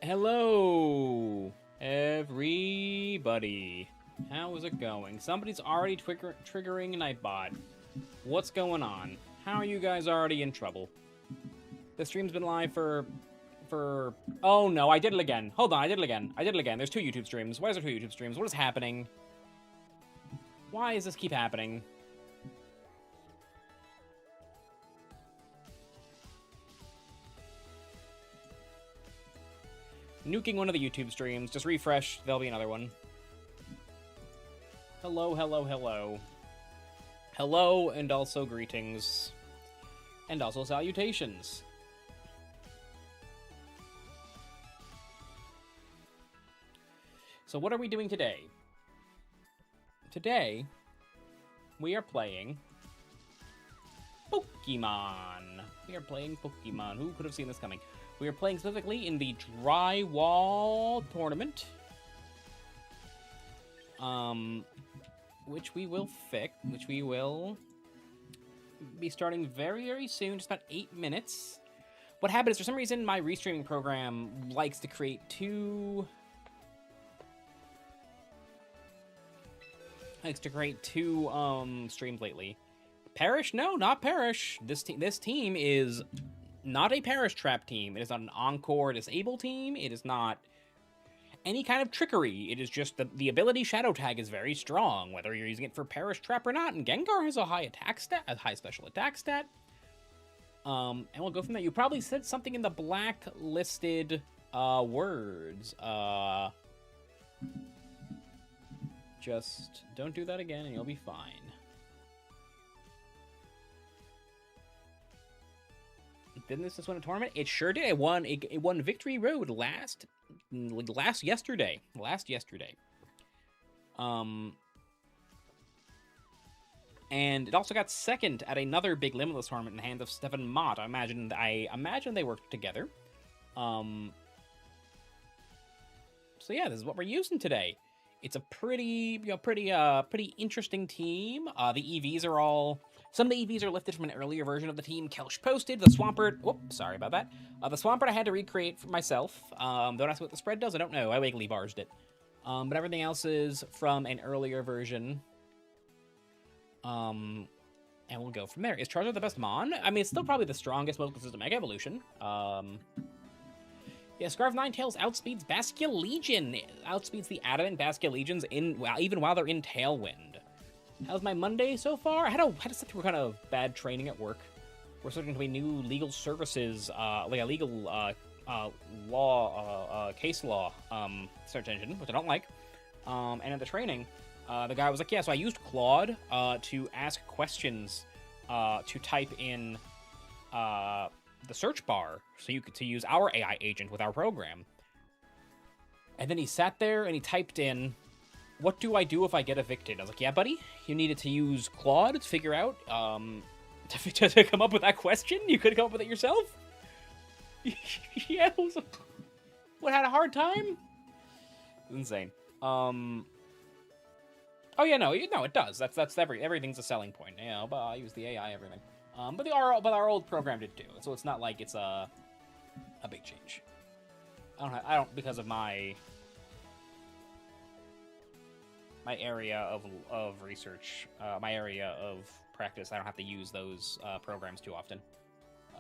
Hello, everybody. How is it going? Somebody's already triggering Nightbot. What's going on? How are you guys already in trouble? The stream's been live for... Oh no, I did it again. Hold on, I did it again. There's 2 YouTube streams. Why is there 2 YouTube streams? What is happening? Why does this keep happening? Nuking one of the YouTube streams. Just refresh. There'll be another one. Hello, hello, hello. Hello, and also greetings. And also salutations. So what are we doing today? Today, we are playing Pokemon. We are playing Pokemon. Who could have seen this coming? We are playing specifically in the Drywall Tournament. Which we will be starting very, very soon, just about 8 minutes. What happened is, for some reason, my restreaming program likes to create two streams lately. Parish? No, not Parish. This team is not a Parish Trap team. It is not an Encore Disable team. It is not any kind of trickery. It is just the ability Shadow Tag is very strong, whether you're using it for Parish Trap or not. And Gengar has a high attack stat, a high special attack stat. And we'll go from there. You probably said something in the blacklisted words. Just don't do that again and you'll be fine. Didn't this just win a tournament? It sure did. It won Victory Road last yesterday. And it also got second at another big Limitless tournament in the hands of Stefan Mott. I imagine they worked together. So yeah, this is what we're using today. It's a pretty interesting team. The EVs are all... Some of the EVs are lifted from an earlier version of the team Kelch posted. The Swampert... Whoops, sorry about that. The Swampert I had to recreate for myself. Don't ask me what the spread does. I don't know. I wiggly barsed it. But everything else is from an earlier version. And we'll go from there. Is Charizard the best Mon? I mean, it's still probably the strongest, most consistent Mega Evolution. Yeah, Scarf Ninetales outspeeds Basculegion. Outspeeds the Adamant Basculegions even while they're in Tailwind. How's my Monday so far? I had to sit through kind of bad training at work. We're switching to a new legal services, like a legal case law search engine, which I don't like. And at the training, the guy was like, yeah, so I used Claude to ask questions to type in the search bar so you could use our AI agent with our program. And then he sat there and he typed in, what do I do if I get evicted? I was like, yeah, buddy, you needed to use Claude to figure out, to come up with that question? You could have come up with it yourself? Yeah, what, had a hard time? Insane. Oh yeah, no, it does. That's everything's a selling point. You know, but I use the AI, everything. But our old program did too, so it's not like it's a big change. I don't because of my area of research, my area of practice. I don't have to use those programs too often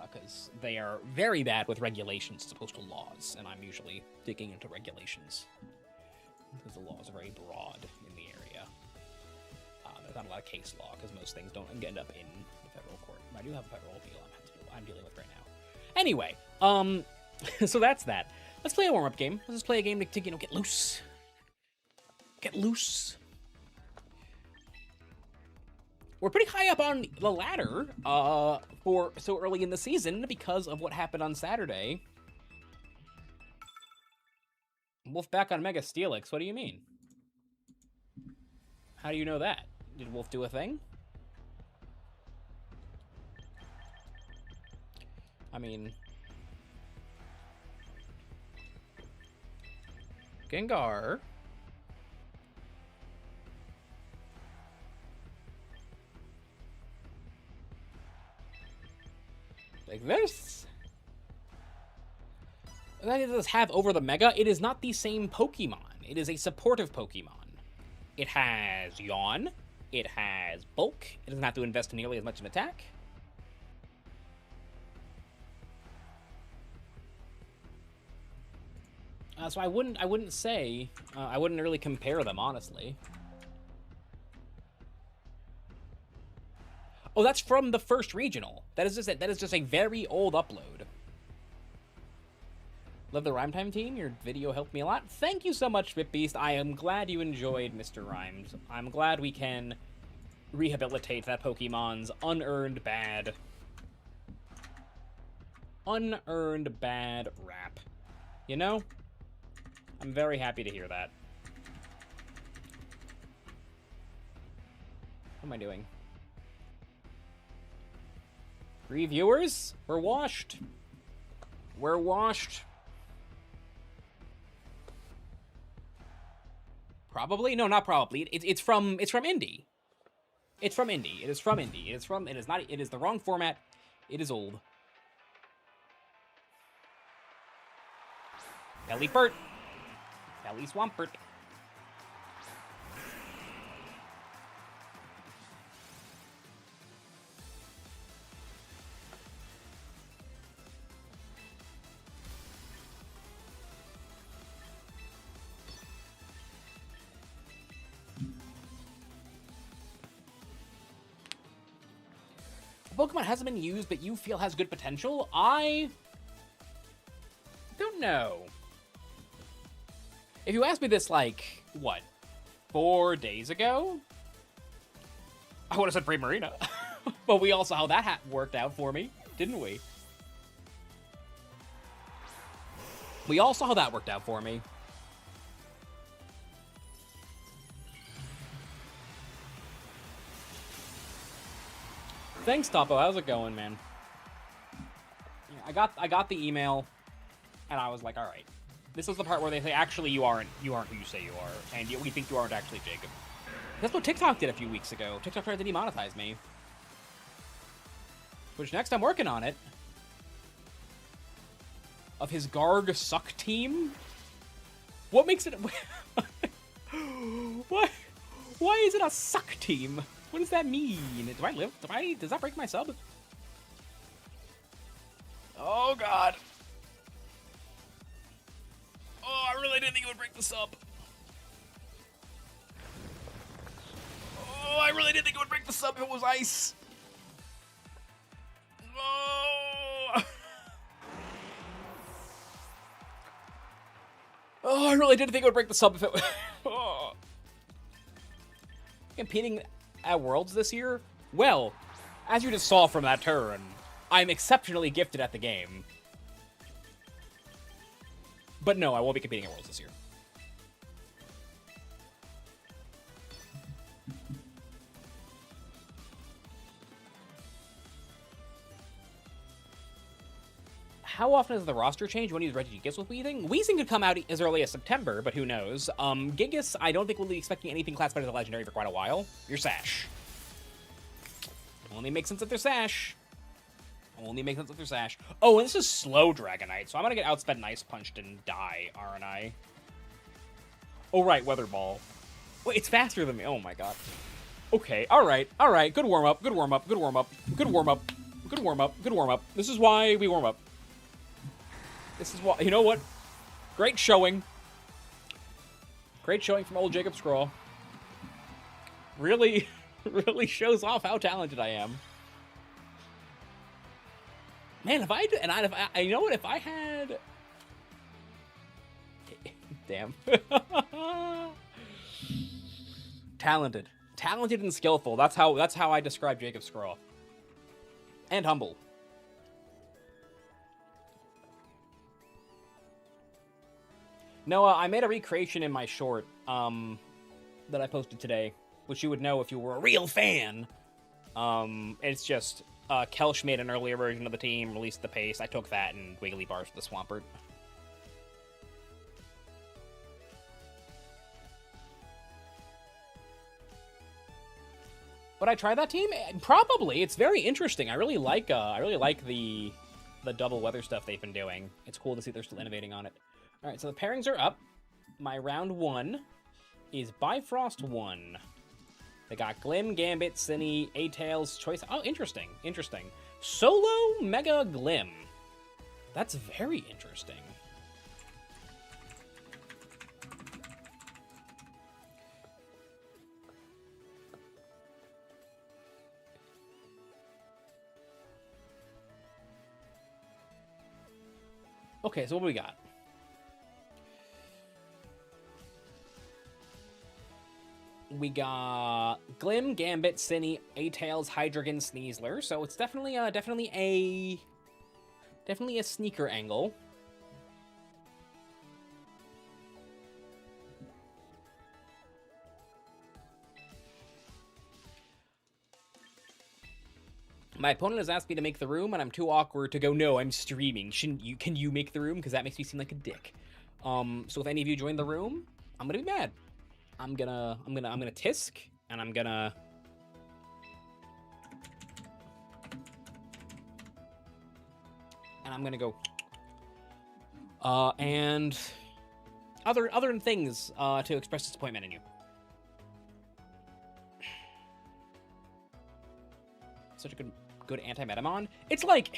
because they are very bad with regulations as opposed to laws, and I'm usually digging into regulations because the laws are very broad in the area. There's not a lot of case law because most things don't end up in the federal court. I do have a federal appeal I'm dealing with right now. Anyway, so that's that. Let's play a warm-up game. Let's just play a game to get loose. Get loose. We're pretty high up on the ladder for so early in the season because of what happened on Saturday. Wolf back on Mega Steelix. What do you mean? How do you know that? Did Wolf do a thing? I mean... Gengar... Like this? That it does have over the Mega. It is not the same Pokemon. It is a supportive Pokemon. It has Yawn. It has Bulk. It doesn't have to invest nearly as much in attack. So I wouldn't say, I wouldn't really compare them, honestly. Oh, that's from the first regional. That is just a very old upload. Love the Rhyme Time team. Your video helped me a lot. Thank you so much, BitBeast. I am glad you enjoyed Mr. Rhymes. I'm glad we can rehabilitate that Pokemon's unearned bad rap. You know? I'm very happy to hear that. What am I doing? Reviewers? We're washed. We're washed. Probably? No, not probably. It's from indie. It's from indie. It is from indie. It is the wrong format. It is old. Base Swampert. Pokemon hasn't been used, but you feel has good potential? I don't know. If you asked me this, like, what, 4 days ago? I would have said Primarina. But we all saw how that worked out for me, didn't we? We all saw how that worked out for me. Thanks, Topo. How's it going, man? Yeah, I got the email, and I was like, all right. This is the part where they say, actually, you aren't who you say you are, and we think you aren't actually Jacob. That's what TikTok did a few weeks ago. TikTok tried to demonetize me. Which, next I'm working on it. Of his Garg suck team? What makes it... What? Why is it a suck team? What does that mean? Do I live? Does that break my sub? Oh, God. Oh, I really didn't think it would break the sub. Oh, I really didn't think it would break the sub if it was ice. Oh. Oh, I really didn't think it would break the sub if it was... Oh. Competing at Worlds this year? Well, as you just saw from that turn, I'm exceptionally gifted at the game. But no, I won't be competing at Worlds this year. How often does the roster change when he's ready to Gigas with Weezing? Weezing could come out as early as September, but who knows. Gigas, I don't think we'll be expecting anything classified as a legendary for quite a while. Your Sash. Only makes sense if they're Sash. Only makes sense if they're Sash. Oh, and this is slow Dragonite, so I'm gonna get outsped and Ice Punched and die, aren't I? Oh, right, Weather Ball. Wait, it's faster than me. Oh, my God. Okay, alright. Good warm-up, good warm-up, good warm-up, good warm-up, good warm-up, good warm-up. This is why we warm up. This is why... You know what? Great showing. Great showing from old Jacob Scrawl. Really, really shows off how talented I am. Man, if I... And I you know what? If I had... Damn. Talented. Talented and skillful. That's how I describe Jacob Scrawl. And humble. Noah, I made a recreation in my short that I posted today, which you would know if you were a real fan. It's just Kelsh made an earlier version of the team, released the pace. I took that and Wiggly Bars for the Swampert. Would I try that team? Probably. It's very interesting. I really like the the double weather stuff they've been doing. It's cool to see they're still innovating on it. All right, so the pairings are up. My round 1 is Bifrost 1. They got Glim, Gambit, Cine, A-Tails, Choice. Oh, interesting. Interesting. Solo Mega Glim. That's very interesting. Okay, so what do we got? We got Glim, Gambit, Cine, A-Tails, Hydreigon, Sneasler. So it's definitely a sneaker angle. My opponent has asked me to make the room, and I'm too awkward to go, no, I'm streaming. Shouldn't you? Can you make the room? Because that makes me seem like a dick. So if any of you join the room, I'm gonna be mad. I'm gonna tisk, and I'm gonna go. And other things to express disappointment in you. Such a good anti-Metamon. It's like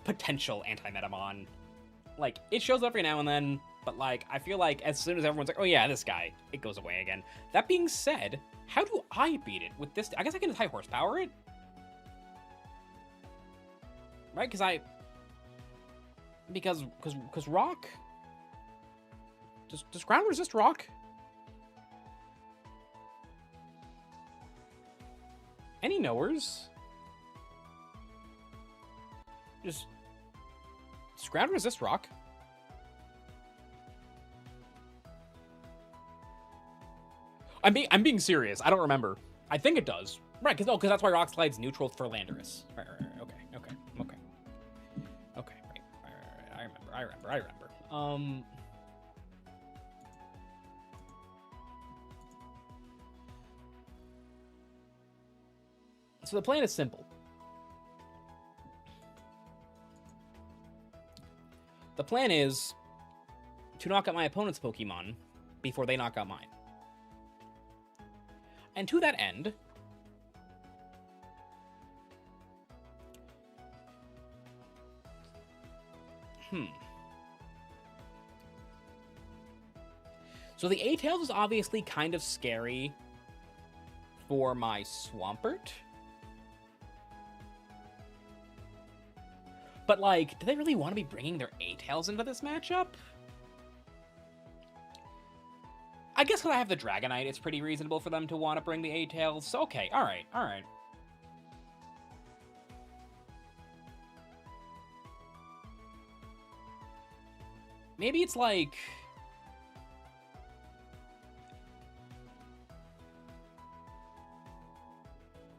potential anti-Metamon. Like, it shows up every now and then, but like, I feel like as soon as everyone's like, oh yeah, this guy, it goes away again. That being said, how do I beat it with this? I guess I can high horsepower it. Right? Because rock? Does ground resist rock? Any knowers? Does ground resist rock? I'm being serious. I don't remember. I think it does. Right, because that's why Rock Slide's neutral for Landorus. Right. Okay. Right. I remember. So the plan is simple. The plan is to knock out my opponent's Pokemon before they knock out mine. And to that end, so the A-Tails is obviously kind of scary for my Swampert. But, like, do they really want to be bringing their A-Tails into this matchup? I guess because I have the Dragonite, it's pretty reasonable for them to want to bring the A-Tails. So, okay, alright. Maybe it's like...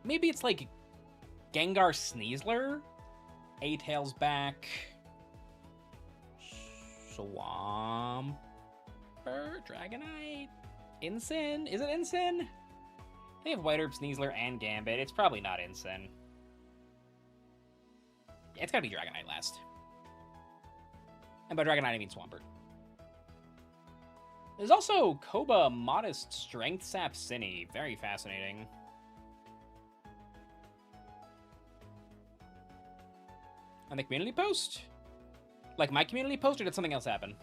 Maybe it's like Gengar Sneasler? A-Tails back. Swampert, Dragonite, Ensign. Is it Ensign? They have White Herb, Sneasler, and Gambit. It's probably not Ensign. Yeah, it's gotta be Dragonite last. And by Dragonite, I mean Swampert. There's also Koba Modest Strength Sap Cine. Very fascinating. On the community post? Like my community post, or did something else happen?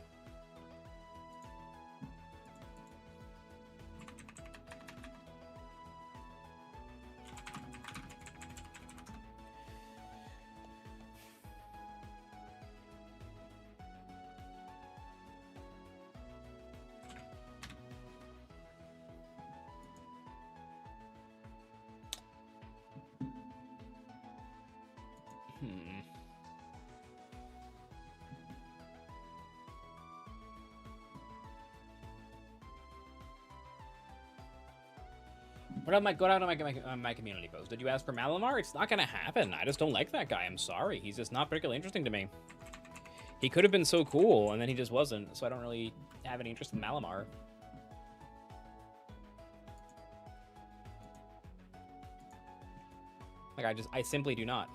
What about go down on my community post? Did you ask for Malamar? It's not gonna happen. I just don't like that guy. I'm sorry. He's just not particularly interesting to me. He could have been so cool, and then he just wasn't. So I don't really have any interest in Malamar. Like I simply do not.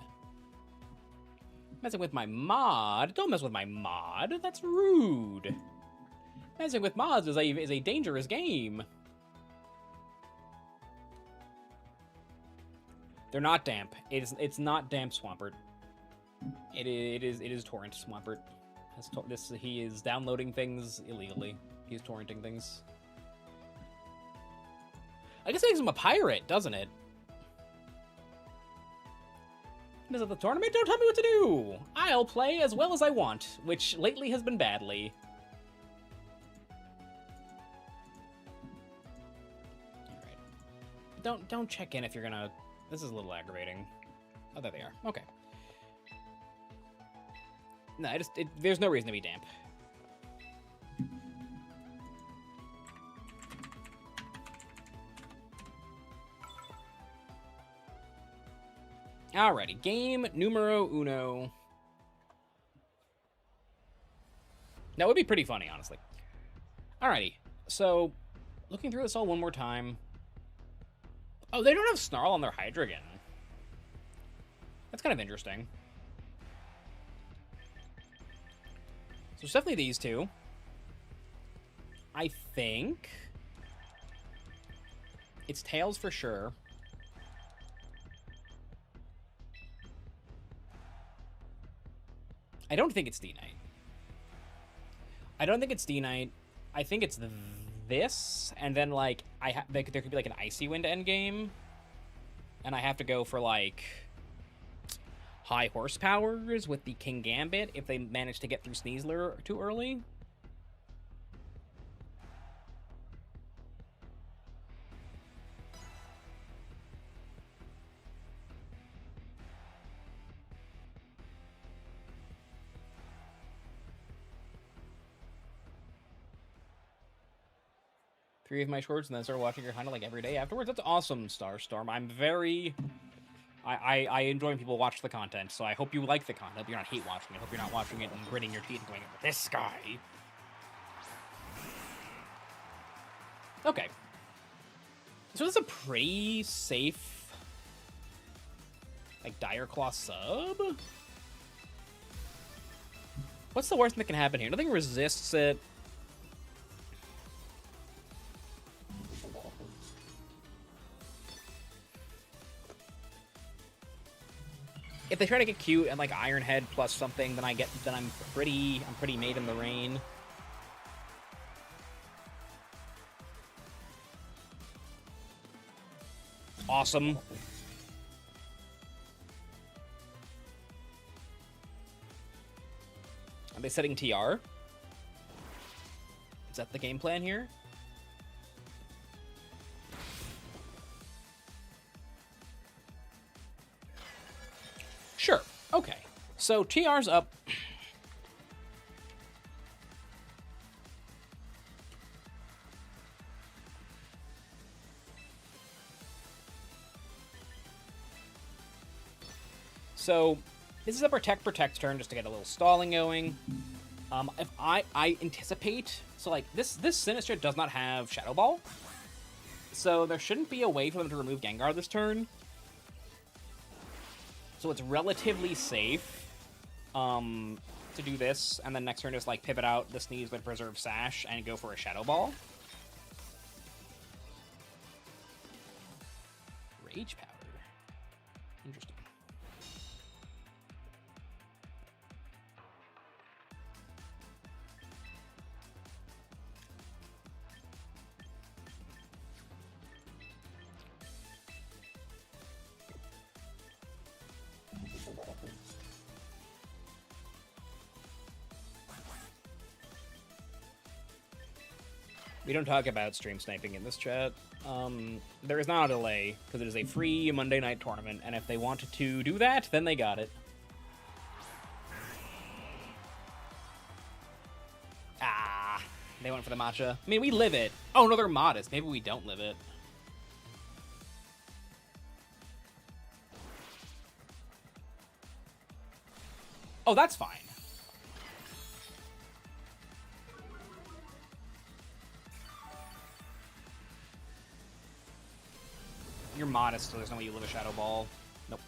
Messing with my mod? Don't mess with my mod. That's rude. Messing with mods is a dangerous game. They're not damp. It's not damp Swampert. It is torrent Swampert. He is downloading things illegally. He's torrenting things. I guess it makes him a pirate, doesn't it? Is it the tournament? Don't tell me what to do! I'll play as well as I want, which lately has been badly. Alright. Don't check in if you're gonna... This is a little aggravating. Oh, there they are. Okay. No, there's no reason to be damp. Alrighty, game numero uno. That would be pretty funny, honestly. Alrighty, so looking through this all one more time. Oh, they don't have Snarl on their Hydreigon. That's kind of interesting. So it's definitely these two. I think it's Tails for sure. I don't think it's D-Knight. I don't think it's D-Knight. I think it's this, and then, like, there could be, like, an Icy Wind endgame, and I have to go for, like, high horsepowers with the King Gambit if they manage to get through Sneasler too early. Three of my shorts, and then start watching your Honda like every day afterwards. That's awesome, Starstorm. I'm very... I enjoy when people watch the content, so I hope you like the content. I hope you're not hate watching it. I hope you're not watching it and gritting your teeth and going, this guy. Okay. So this is a pretty safe, like, Dire Claw sub? What's the worst thing that can happen here? Nothing resists it. If they try to get cute and like Iron Head plus something, then I'm pretty made in the rain. Awesome. Are they setting TR? Is that the game plan here? Sure. Okay. So TR's up. So this is a protect turn just to get a little stalling going. If I anticipate, so like this Sinister does not have Shadow Ball, so there shouldn't be a way for them to remove Gengar this turn. So it's relatively safe to do this, and then next turn just like pivot out the Sneeze with Preserve Sash and go for a Shadow Ball. Rage Powder. Interesting. We don't talk about stream sniping in this chat. There is not a delay, because it is a free Monday night tournament, and if they wanted to do that, then they got it. Ah, they went for the matcha. I mean, we live it. Oh, no, they're modest. Maybe we don't live it. Oh, that's fine. You're modest, so there's no way you live a Shadow Ball. Nope.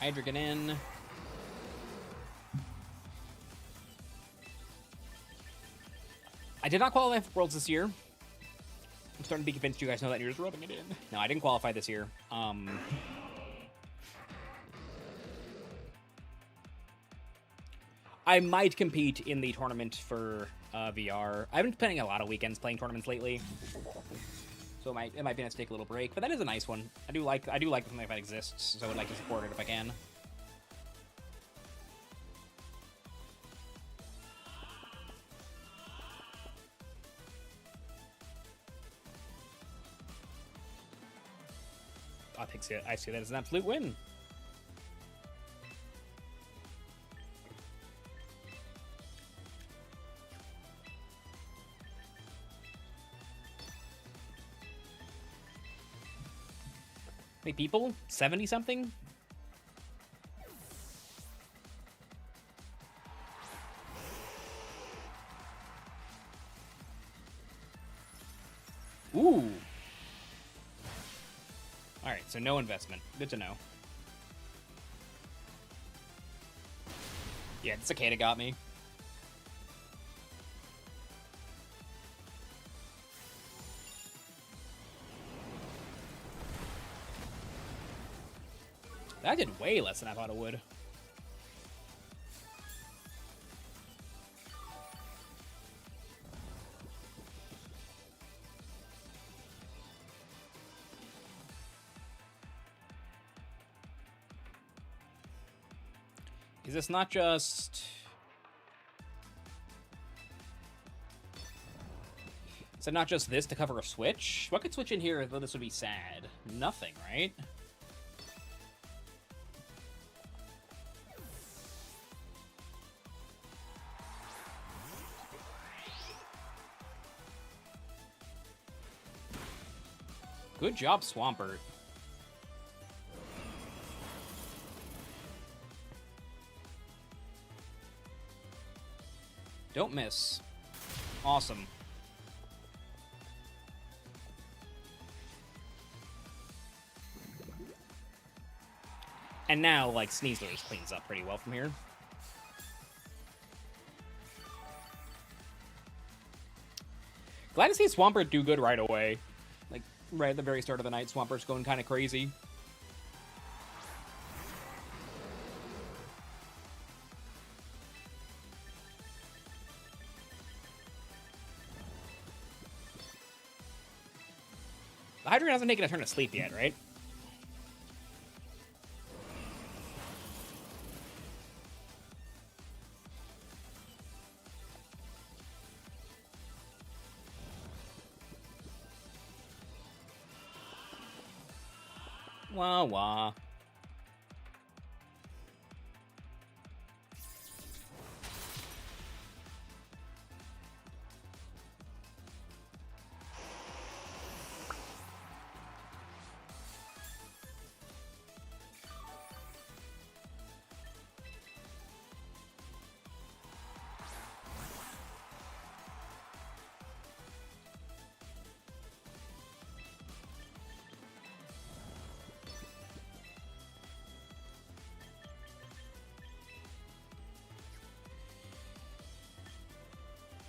Hydra, get in. I did not qualify for Worlds this year. I'm starting to be convinced you guys know that, and you're just rubbing it in. No, I didn't qualify this year. I might compete in the tournament for VR. I've been spending a lot of weekends playing tournaments lately, so it might be nice to take a little break. But that is a nice one. I do like something like that exists, so I would like to support it if I can. I see that as an absolute win. How many people? 70-something? Ooh. Alright, so no investment. Good to know. Yeah, the cicada got me. That did way less than I thought it would. Is this not just... Is it not just this to cover a switch? What could switch in here though this would be sad? Nothing, right? Good job, Swampert. Don't miss. Awesome. And now, like, Sneasler just cleans up pretty well from here. Glad to see Swampert do good right away. Like, right at the very start of the night, Swampert's going kind of crazy. The Hydra hasn't taken a turn to sleep yet, right? Wah wah.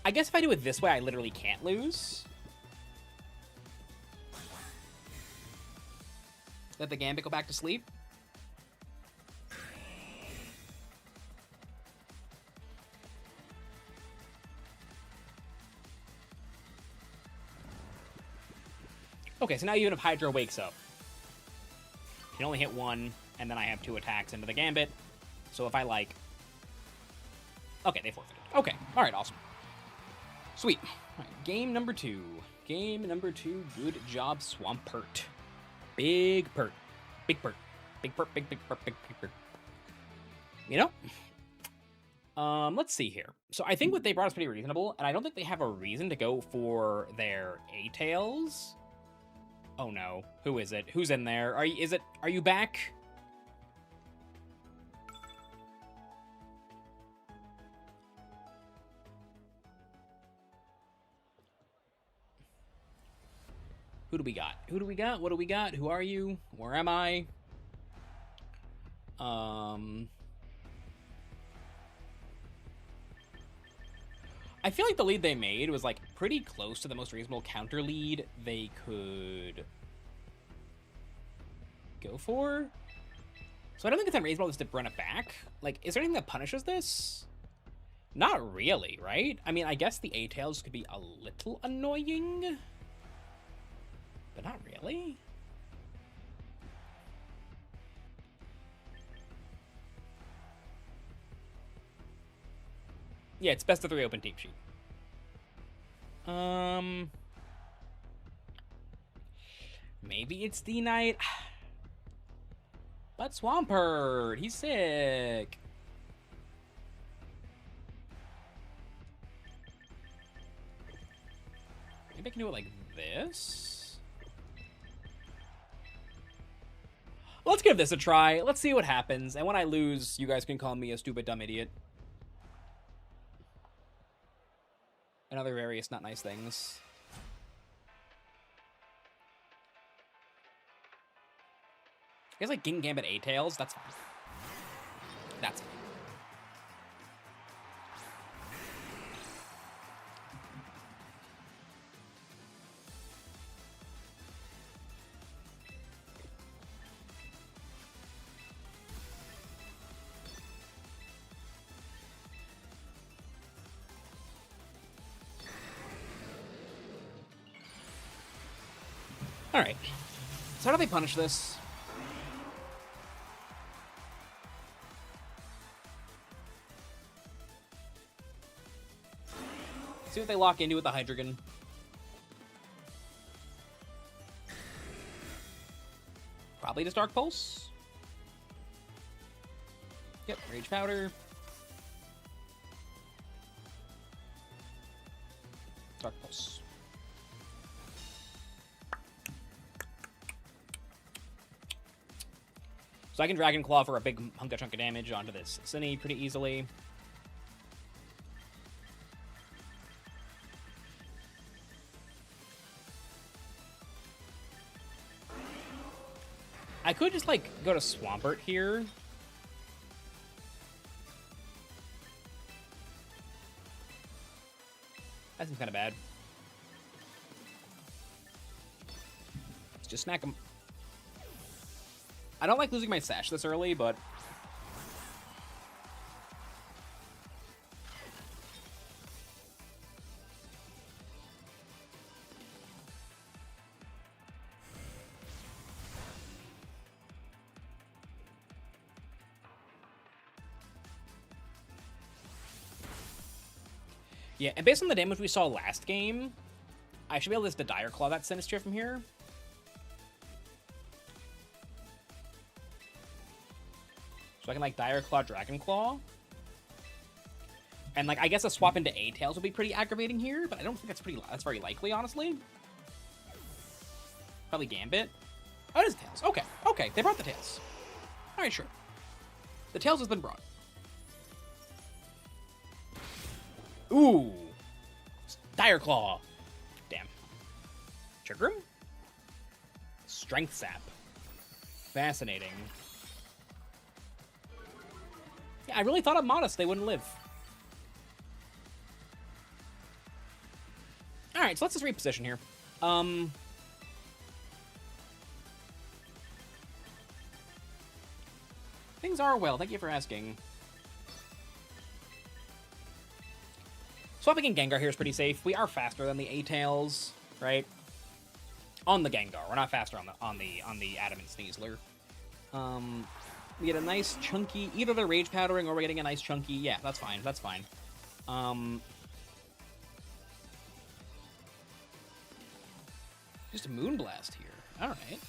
I guess if I do it this way, I literally can't lose. Let the Gambit go back to sleep. Okay, so now even if Hydra wakes up, you can only hit one, and then I have 2 attacks into the Gambit. So if I, like... Okay, they forfeited. Okay, alright, awesome. Sweet. All right, game number 2. Game number 2. Good job, Swampert. Big pert. Big pert. Big pert, big pert, big pert. You know? Let's see here. So I think what they brought is pretty reasonable, and I don't think they have a reason to go for their A-Tails. Oh no. Who is it? Who's in there? Are you back? Who do we got? Who do we got? What do we got? Who are you? Where am I? I feel like the lead they made was like pretty close to the most reasonable counter lead they could go for. So I don't think it's unreasonable just to run it back. Like, is there anything that punishes this? Not really, right? I mean, I guess the A-tails could be a little annoying, but not really. Yeah, it's best of 3 open team sheet. Maybe it's D-Knight. But Swampert, he's sick. Maybe I can do it like this. Let's give this a try. Let's see what happens. And when I lose, you guys can call me a stupid, dumb idiot. And other various not nice things. I guess like King Gambit A-tails, that's fine. That's fine. Alright. So how do they punish this? See what they lock into with the Hydreigon. Probably just Dark Pulse. Yep, Rage Powder. Dark Pulse. So I can Dragon Claw for a big hunka chunk of damage onto this Cine pretty easily. I could just, like, go to Swampert here. That seems kind of bad. Let's just snack him. I don't like losing my Sash this early, but... yeah, and based on the damage we saw last game, I should be able to Dire Claw that Sinistcha from here. So I can, like, Dire Claw, Dragon Claw. And, like, I guess a swap into A-tails would be pretty aggravating here, but I don't think that's very likely, honestly. Probably Gambit. Oh, it is Tails. Okay, okay, they brought the Tails. Alright, sure. The Tails has been brought. Ooh. Dire Claw. Damn. Trick Room? Strength Sap. Fascinating. Yeah, I really thought on Modest they wouldn't live. Alright, so let's just reposition here. Things are well, thank you for asking. Swapping in Gengar here is pretty safe. We are faster than the A-tails, right? On the Gengar. We're not faster on the Adamant Sneasler. We get a nice chunky, either they're Rage Powdering or we're getting a nice chunky, yeah, that's fine, that's fine. Just a Moonblast here. Alright.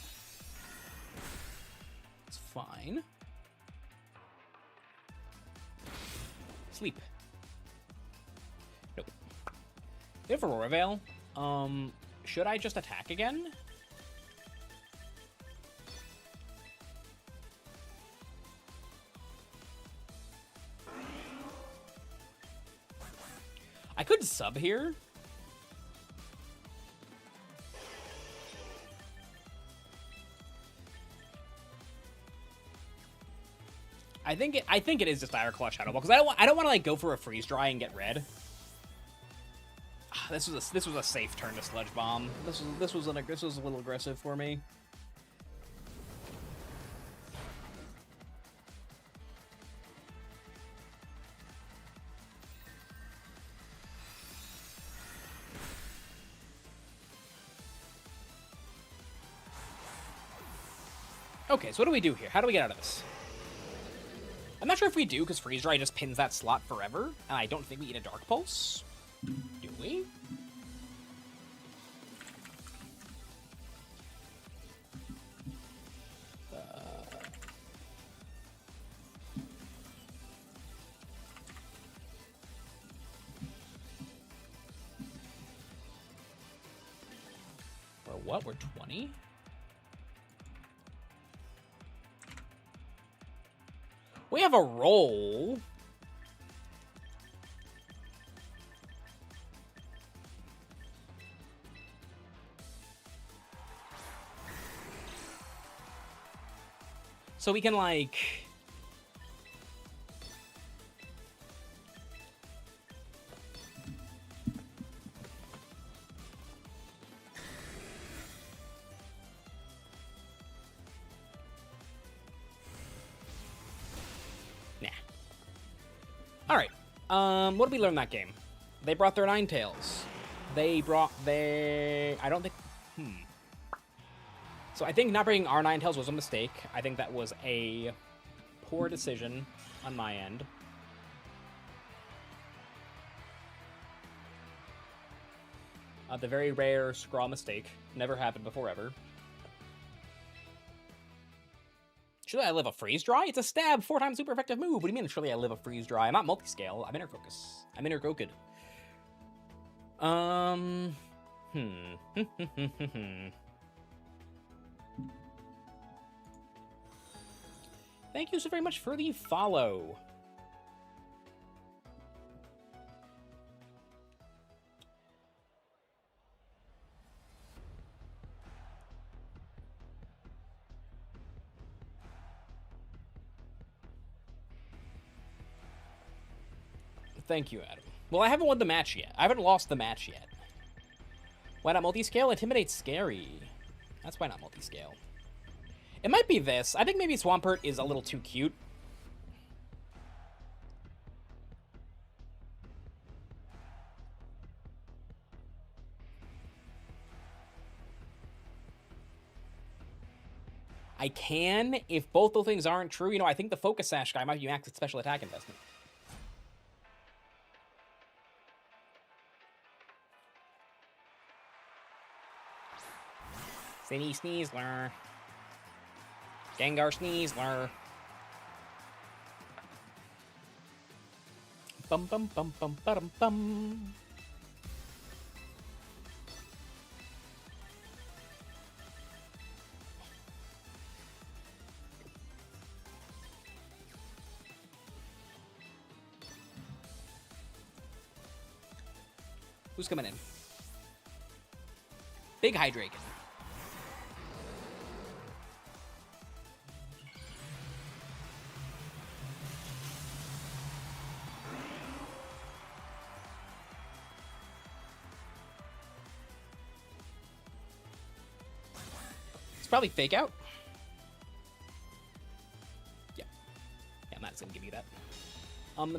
It's fine. Sleep. Nope. They have Aurora Veil. Should I just attack again? I could sub here. I think it is just Dire Claw Shadow Ball, because I don't want to like go for a freeze dry and get red. This was a safe turn to Sludge Bomb. This was a little aggressive for me. Okay, so what do we do here? How do we get out of this? I'm not sure if we do, because Freeze Dry just pins that slot forever, and I don't think we eat a Dark Pulse. Do we? We're what? We're 20? We have a roll. So we can, like... Nah. Alright. What did we learn that game? They brought their Ninetales. They brought their... I don't think... So I think not bringing our Ninetales was a mistake. I think that was a poor decision on my end. The very rare Scraw mistake. Never happened before, ever. Surely I live a Freeze Dry? It's a stab 4 times super effective move. What do you mean, surely I live a Freeze Dry? I'm not multi-scale. I'm Inner Focus. I'm Inner Gokid. Thank you so very much for the follow. Thank you, Adam. Well, I haven't won the match yet. I haven't lost the match yet. Why not multi-scale? Intimidate scary. That's why not multi-scale. It might be this. I think maybe Swampert is a little too cute. I can, if both those things aren't true. You know, I think the Focus Sash guy might be max at special attack investment. City Sneasler. Gengar Sneasler. Bum bum bum bum bum bum. Who's coming in? Big Hydreigon. Probably Fake Out. Yeah. Yeah, I'm not just gonna give you that.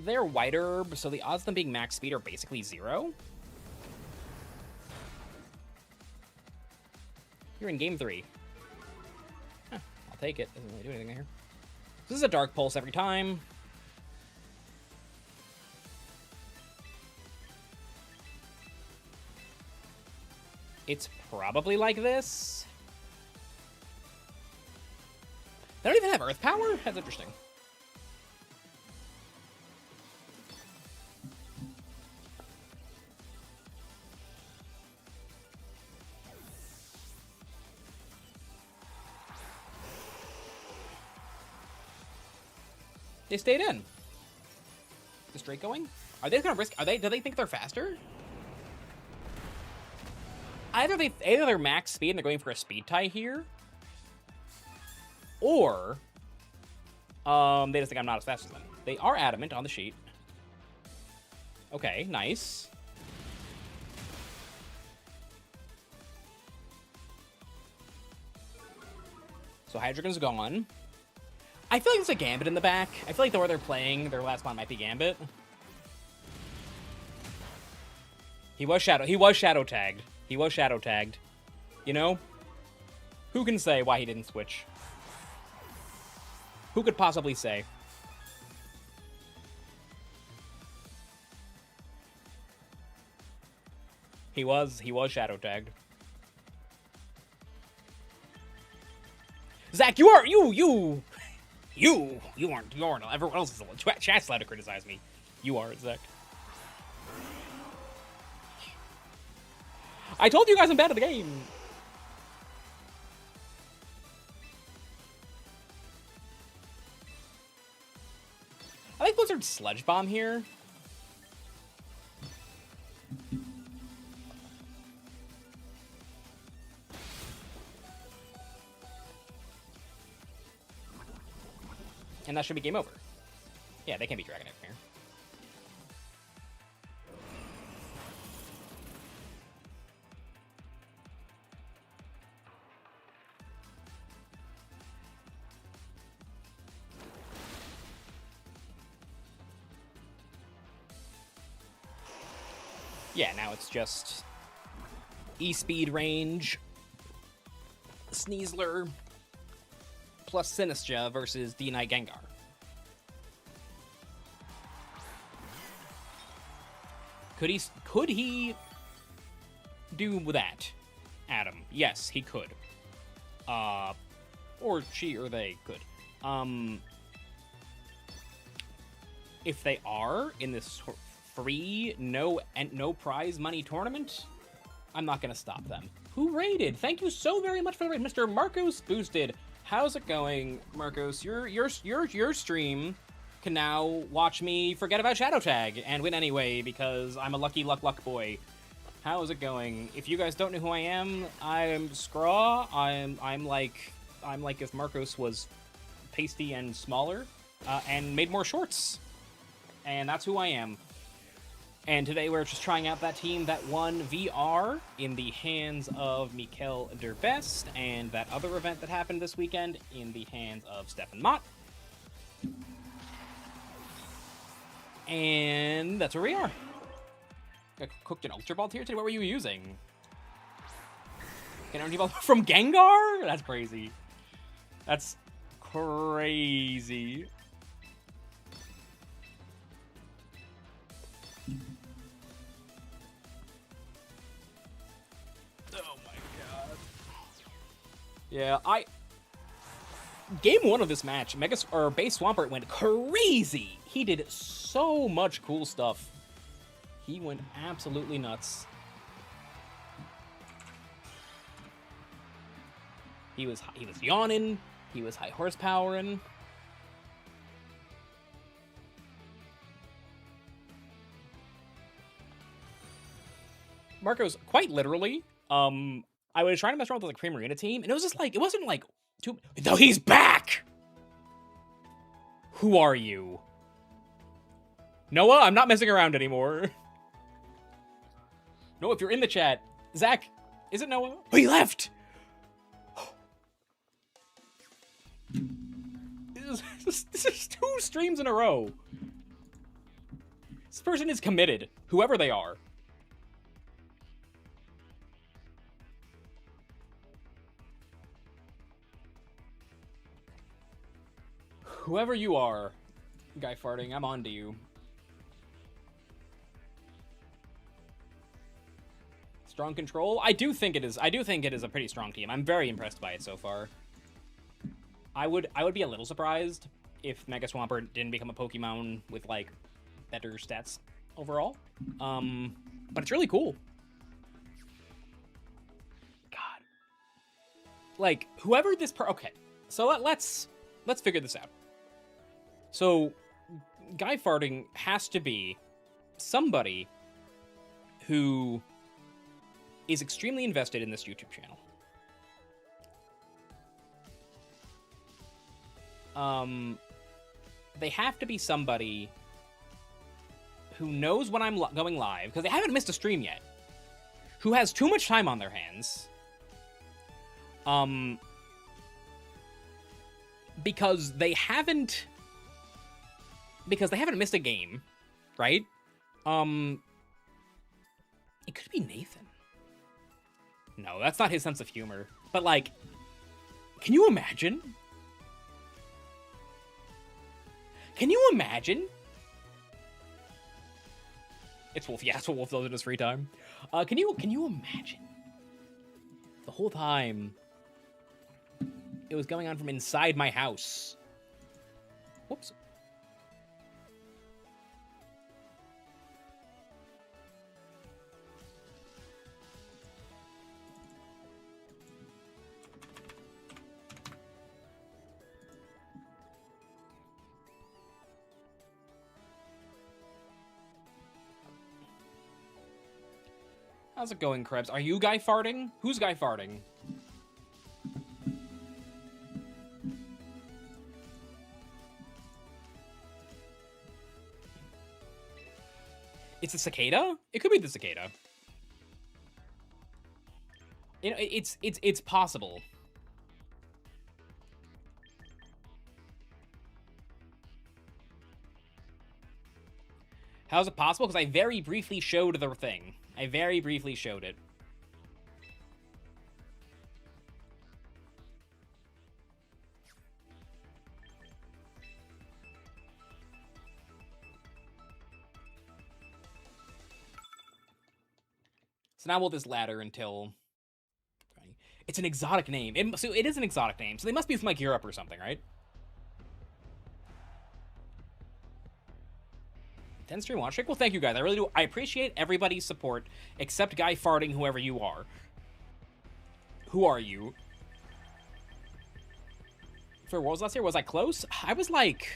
They're White Herb, so the odds of them being max speed are basically 0. You're in game 3. Huh, I'll take it. Doesn't really do anything here. This is a Dark Pulse every time. It's probably like this. They don't even have Earth Power? That's interesting. They stayed in. Is straight going? Are they gonna risk? Do they think they're faster? Either they're max speed and they're going for a speed tie here, or They just think I'm not as fast as them. They are adamant on the sheet. Okay, nice. So Hydreigon's gone. I feel like there's a Gambit in the back. I feel like the way they're playing, their last spawn might be Gambit. He was shadow tagged. He was shadow tagged. You know? Who can say why he didn't switch? Who could possibly say? He was shadow tagged. Zach, you aren't. Everyone else is. Chat's allowed to criticize me. You are, Zach. I told you guys I'm bad at the game. I think Blizzard's Sledge Bomb here. And that should be game over. Yeah, they can't be Dragon Egg here. Yeah, now it's just E-Speed range, Sneasler, plus Sinistra versus D-Knight Gengar. Could he do that, Adam? Yes, he could. Or she or they could. If they are in this free, no prize money tournament, I'm not gonna stop them. Who raided? Thank you so very much for the raid, Mr. Marcos Boosted. How's it going, Marcos? Your stream can now watch me forget about Shadow Tag and win anyway because I'm a lucky luck boy. How's it going? If you guys don't know who I am, I'm Scraw. I'm like if Marcos was pasty and smaller and made more shorts, and that's who I am. And today we're just trying out that team that won VR in the hands of Mikel Derbest, and that other event that happened this weekend in the hands of Stefan Mott. And that's where we are. I cooked an Ultra Ball here today. What were you using? An energy ball from Gengar? That's crazy. That's crazy. Yeah, Game 1 of this match, Base Swampert went crazy. He did so much cool stuff. He went absolutely nuts. He was yawning. He was high horsepowering. Marcos, quite literally, I was trying to mess around with the Creamerina team, and it was just like, it wasn't like too. No, he's back! Who are you? Noah, I'm not messing around anymore. No, if you're in the chat, Zach, is it Noah? Oh, he left! This is 2 streams in a row. This person is committed, whoever they are. Whoever you are, Guy Farting, I'm on to you. Strong control? I do think it is a pretty strong team. I'm very impressed by it so far. I would be a little surprised if Mega Swampert didn't become a Pokemon with like better stats overall. But it's really cool. God. Like whoever this okay. So let's figure this out. So, Guy Farting has to be somebody who is extremely invested in this YouTube channel. they have to be somebody who knows when I'm going live, because they haven't missed a stream yet, who has too much time on their hands, because they haven't missed a game, right? It could be Nathan. No, that's not his sense of humor. But, like, can you imagine? Can you imagine? It's Wolf. Yeah, that's what Wolf does in his free time. Can you imagine? The whole time, it was going on from inside my house. Whoops. How's it going, Krebs? Are you guy farting? Who's guy farting? It's a cicada? It could be the cicada. You know, it's possible. How's it possible? Because I very briefly showed the thing. I very briefly showed it. So now we'll just ladder until... It's an exotic name. So it is an exotic name. So they must be from, like, Europe or something, right? 10 stream watch streak? Well, thank you guys. I really do. I appreciate everybody's support, except Guy Farting, whoever you are. Who are you? For Worlds last year, was I close? I was, like...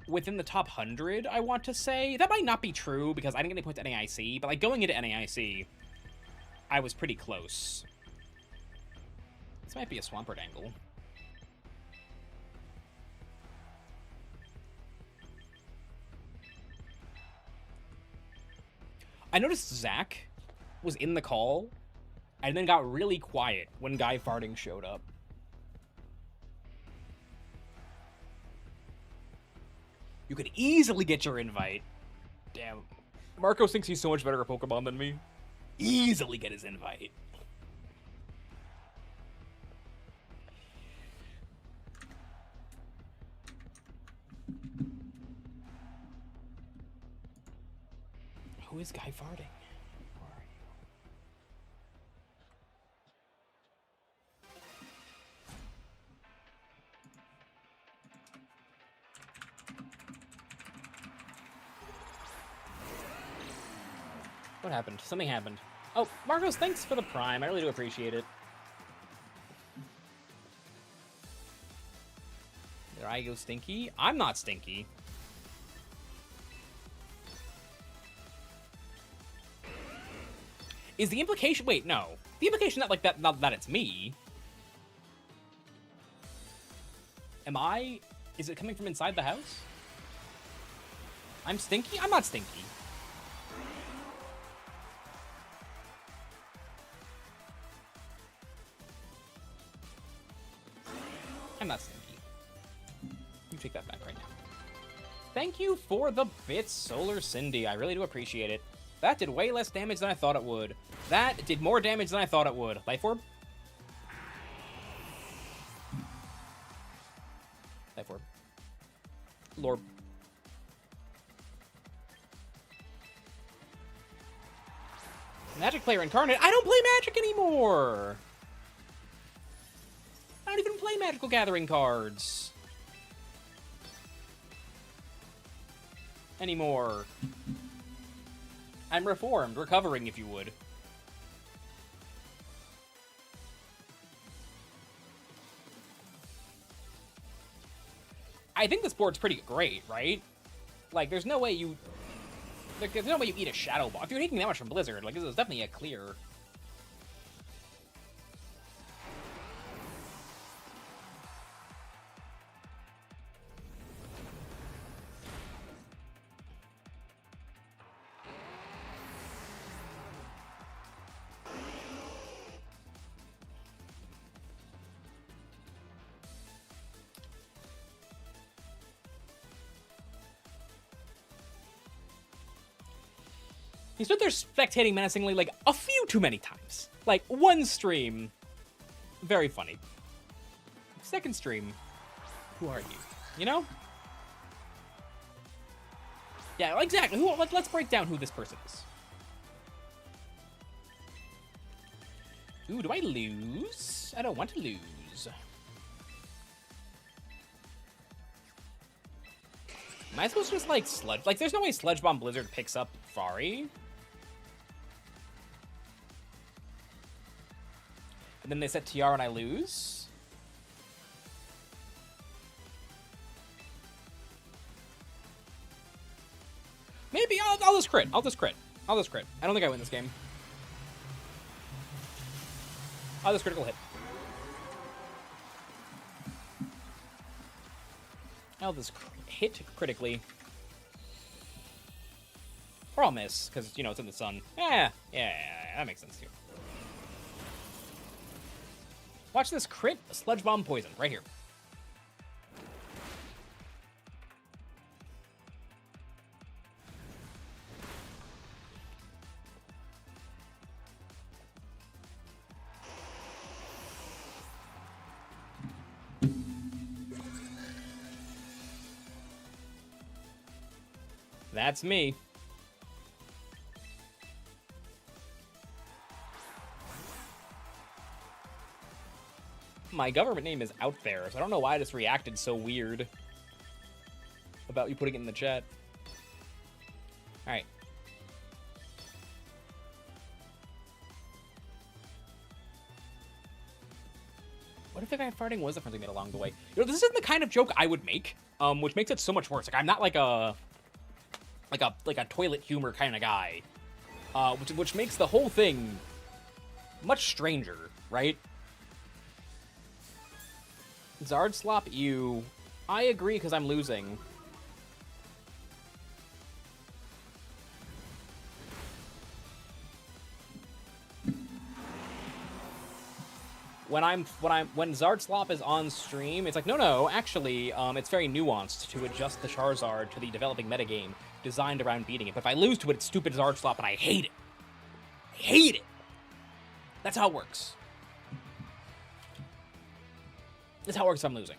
within the top 100, I want to say. That might not be true, because I didn't get any points at NAIC, but, like, going into NAIC, I was pretty close. This might be a Swampert angle. I noticed Zach was in the call, and then got really quiet when Guy Farting showed up. You could easily get your invite. Damn. Marcos thinks he's so much better at Pokemon than me. Easily get his invite. Who is Guy Farting? Where are you? What happened? Something happened. Oh, Marcos, thanks for the Prime. I really do appreciate it. Did I go stinky? I'm not stinky. Is the implication... Wait, no. The implication that, like, not that it's me. Am I... Is it coming from inside the house? I'm stinky? I'm not stinky. I'm not stinky. You take that back right now. Thank you for the bits, Solar Cindy. I really do appreciate it. That did way less damage than I thought it would. That did more damage than I thought it would. Life Orb? Life Orb. Lorb. Magic Player Incarnate? I don't play Magic anymore! I don't even play Magical Gathering cards. Anymore. I'm reformed, recovering, if you would. I think this board's pretty great, right? Like, there's no way you... There's no way you eat a Shadow Ball. If you're taking that much from Blizzard, like, this is definitely a clear... He stood there spectating menacingly like a few too many times. Like, one stream, very funny. Second stream, who are you? You know? Yeah, exactly. Let's break down who this person is. Ooh, do I lose? I don't want to lose. Am I supposed to just, like, sludge? Like, there's no way Sludge Bomb Blizzard picks up Fari. And then they set TR and I lose. Maybe I'll just crit. I'll just crit. I don't think I win this game. I'll just critical hit. I'll just hit critically. Or I'll miss, because, you know, it's in the sun. Yeah, that makes sense too. Watch this crit Sludge Bomb Poison right here. That's me. My government name is out there, so I don't know why I just reacted so weird about you putting it in the chat. Alright. What if the guy farting was the friendly made along the way? You know, this isn't the kind of joke I would make, which makes it so much worse. Like, I'm not like a toilet humor kind of guy, which makes the whole thing much stranger, right? Zard slop you. I agree because I'm losing. When Zard slop is on stream, it's like, no, actually, it's very nuanced to adjust the Charizard to the developing metagame designed around beating it. But if I lose to it, it's stupid Zard slop, and I hate it. I hate it. That's how it works. That's how it works if I'm losing.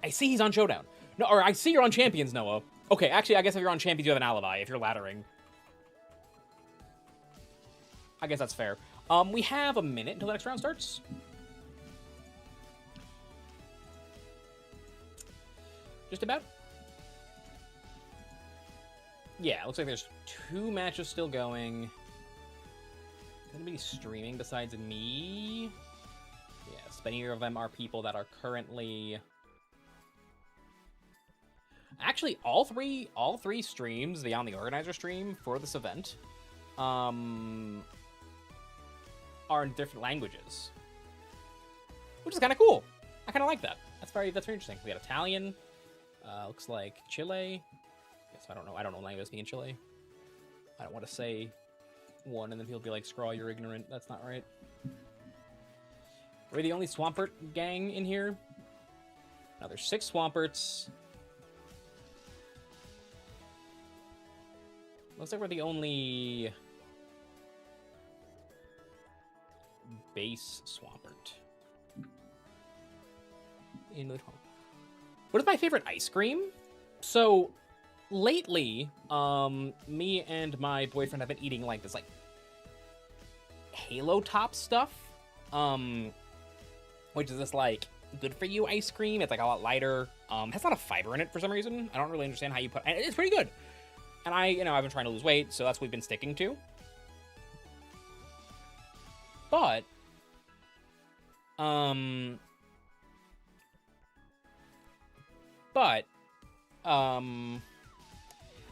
I see he's on Showdown. No, or I see you're on Champions, Noah. Okay, actually, I guess if you're on Champions, you have an alibi, if you're laddering. I guess that's fair. We have a minute until the next round starts. Just about. Yeah, looks like there's 2 matches still going. Is anybody streaming besides me? Yes, many of them are people that are currently... Actually, all three streams beyond the organizer stream for this event are in different languages, which is kind of cool. I kind of like that. That's very interesting. We got Italian. Looks like Chile. Yes, I don't know. I don't know language speaking in Chile. I don't want to say one and then people be like, "Scrawl, you're ignorant." That's not right. We're the only Swampert gang in here. Now there's 6 Swamperts. Looks like we're the only Base Swampert. What is my favorite ice cream? So, lately, me and my boyfriend have been eating, like, this, like, Halo Top stuff, which is this, like, good-for-you ice cream. It's, like, a lot lighter. Has a lot of fiber in it for some reason. I don't really understand how you put... And it's pretty good. And I've been trying to lose weight, so that's what we've been sticking to. But,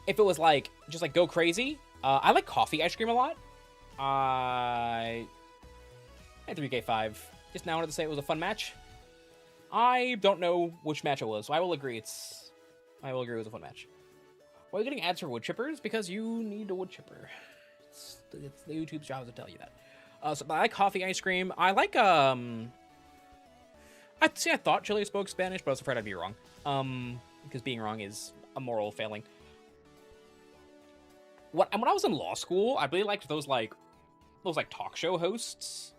if it was, like, just, like, go crazy, I like coffee ice cream a lot. I had 3K5. Just now wanted to say it was a fun match. I don't know which match it was, so I will agree it was a fun match. Why are you getting ads for wood chippers? Because you need a wood chipper. It's the YouTube's job to tell you that. So I like coffee ice cream. I like I thought Chile spoke Spanish, but I was afraid I'd be wrong. Because being wrong is a moral failing. When I was in law school, I really liked those talk show hosts.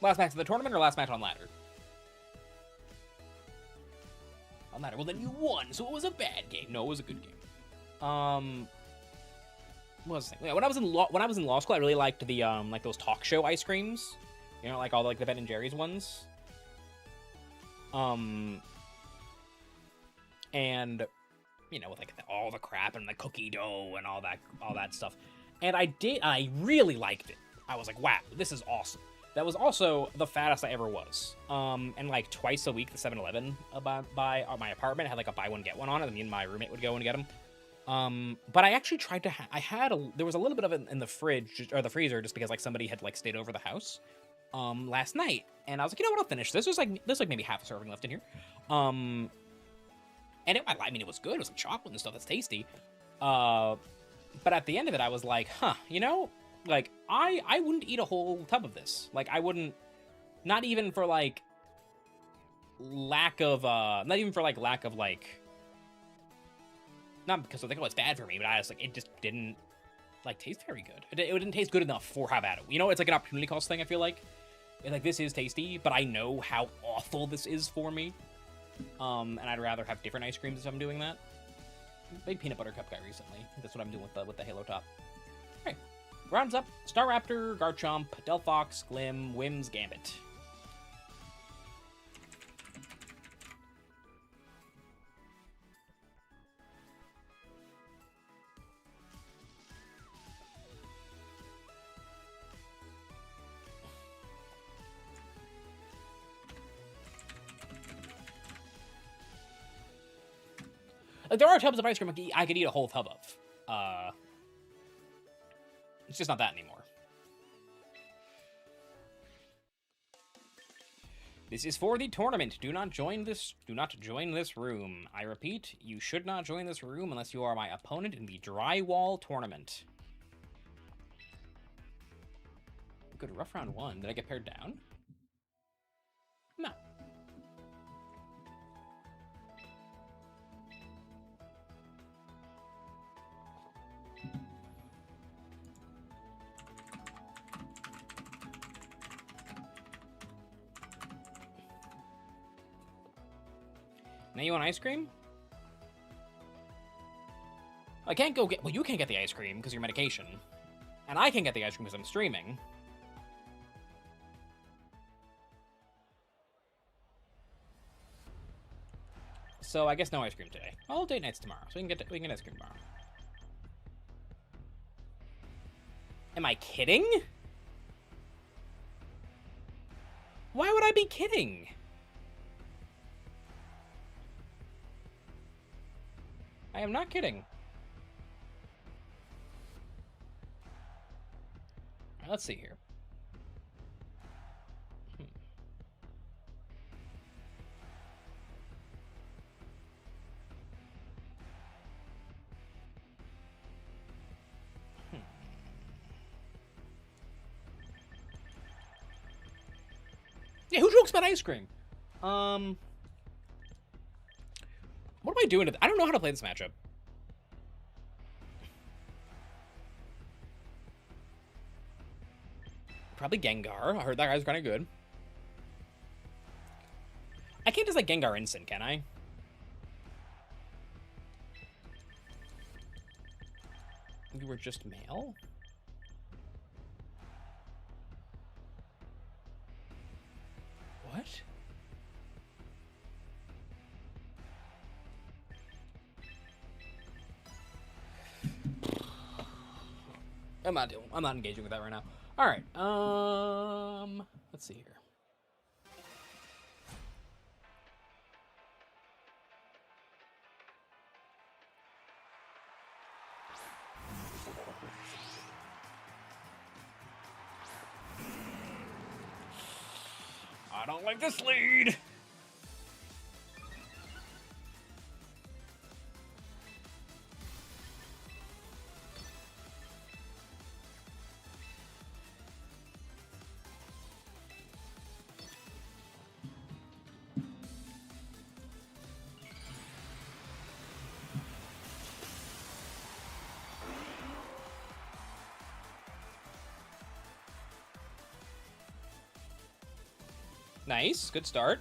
Last match of the tournament or last match on ladder? On ladder. Well, then you won, so it was a bad game. No, it was a good game. What was the thing? Yeah, when I was in law school, I really liked the like those talk show ice creams. You know, like all the Ben and Jerry's ones. And you know, with like all the crap and the cookie dough and all that stuff. And I really liked it. I was like, wow, this is awesome. That was also the fattest I ever was. And like twice a week, the 7-Eleven by my apartment had like a buy one get one on it, and me and my roommate would go and get them. But I actually tried to. There was a little bit of it in the fridge or the freezer, just because like somebody had like stayed over the house, last night, and I was like, you know what, I'll finish this. There's like maybe half a serving left in here. And it was good. It was like chocolate and stuff. That's tasty. But at the end of it, I was like, huh, you know. Like, I wouldn't eat a whole tub of this. Like, I wouldn't, not even for, like, lack of, not because I think, oh, it's bad for me, but I was like, it just didn't, like, taste very good. It didn't taste good enough for how bad it, you know, it's like an opportunity cost thing, I feel like. It's like, this is tasty, but I know how awful this is for me. And I'd rather have different ice creams if I'm doing that. Big peanut butter cup guy recently. That's what I'm doing with the Halo top. Alright. Rounds up, Staraptor, Garchomp, Delphox, Glim, Whims, Gambit. Like, there are tubs of ice cream I could eat a whole tub of. It's just not that anymore. This is for the tournament. Do not join this room. I repeat, you should not join this room unless you are my opponent in the drywall tournament. Good, rough round one. Did I get paired down? No. Now you want ice cream? I can't go get... Well, you can't get the ice cream because of your medication. And I can't get the ice cream because I'm streaming. So I guess no ice cream today. All date nights tomorrow, so we can get ice cream tomorrow. Am I kidding? Why would I be kidding? I am not kidding. Right, let's see here. Yeah, who jokes about ice cream? What am I doing? I don't know how to play this matchup. Probably Gengar. I heard that guy's kind of good. I can't just like Gengar instant, can I? You were just male? What? I'm not engaging with that right now. All right. Let's see here. I don't like this lead. Nice. Good start.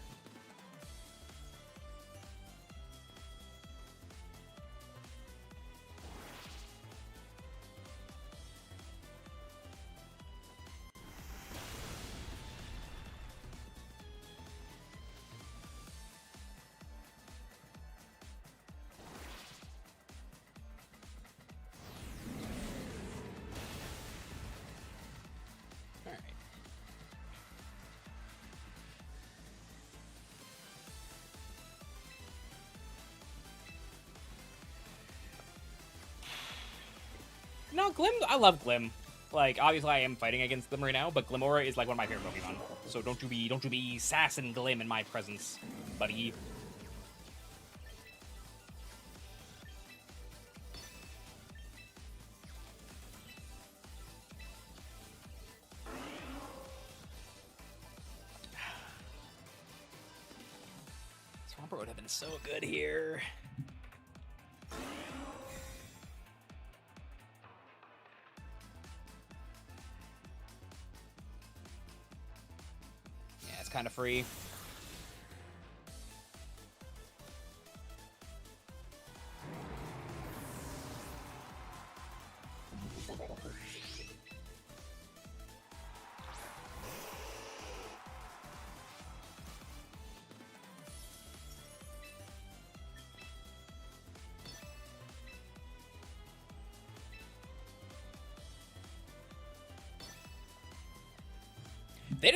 No, Glim, I love Glim. Like, obviously I am fighting against Glim right now, but Glimora is like one of my favorite Pokemon. So don't you be sassing Glim in my presence, buddy. Swampert would have been so good here. Kind of free.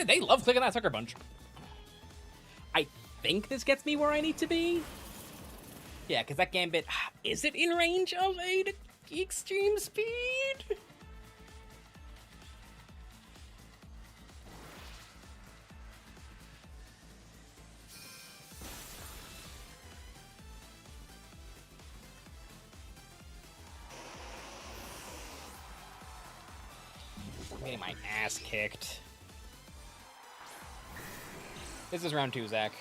They love clicking that Sucker Punch. I think this gets me where I need to be. Yeah, because that Gambit, is it in range of a extreme speed? I'm getting my ass kicked. This is round 2, Zach.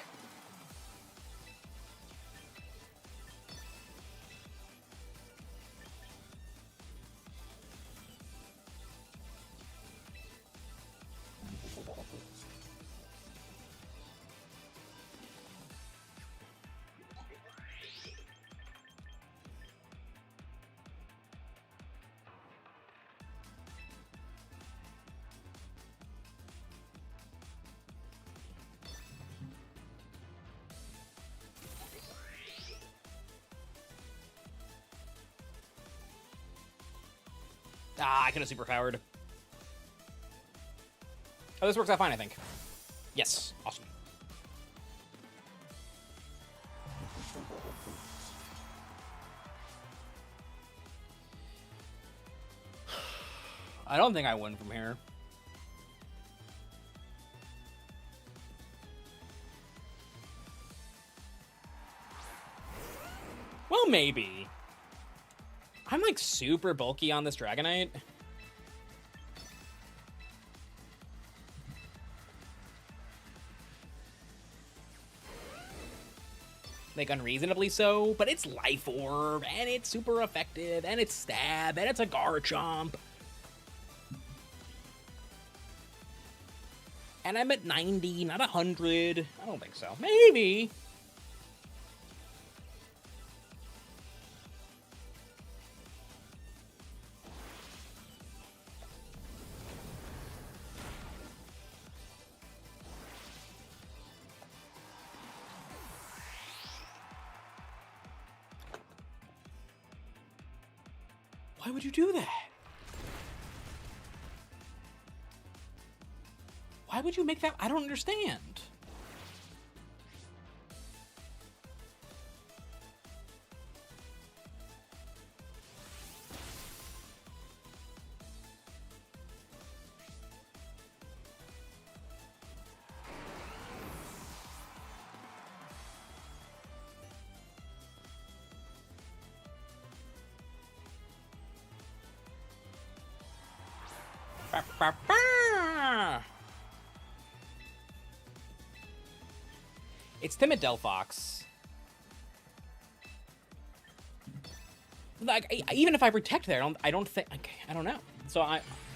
Ah, I could have superpowered. Oh, this works out fine, I think. Yes, awesome. I don't think I win from here. Well, maybe. I'm like super bulky on this Dragonite. Like unreasonably so, but it's Life Orb, and it's super effective, and it's Stab, and it's a Garchomp. And I'm at 90, not 100. I don't think so. Maybe. Why would you do that? Why would you make that? I don't understand. It's Timid Delphox. Like, even if I protect there, I don't think. I don't know. So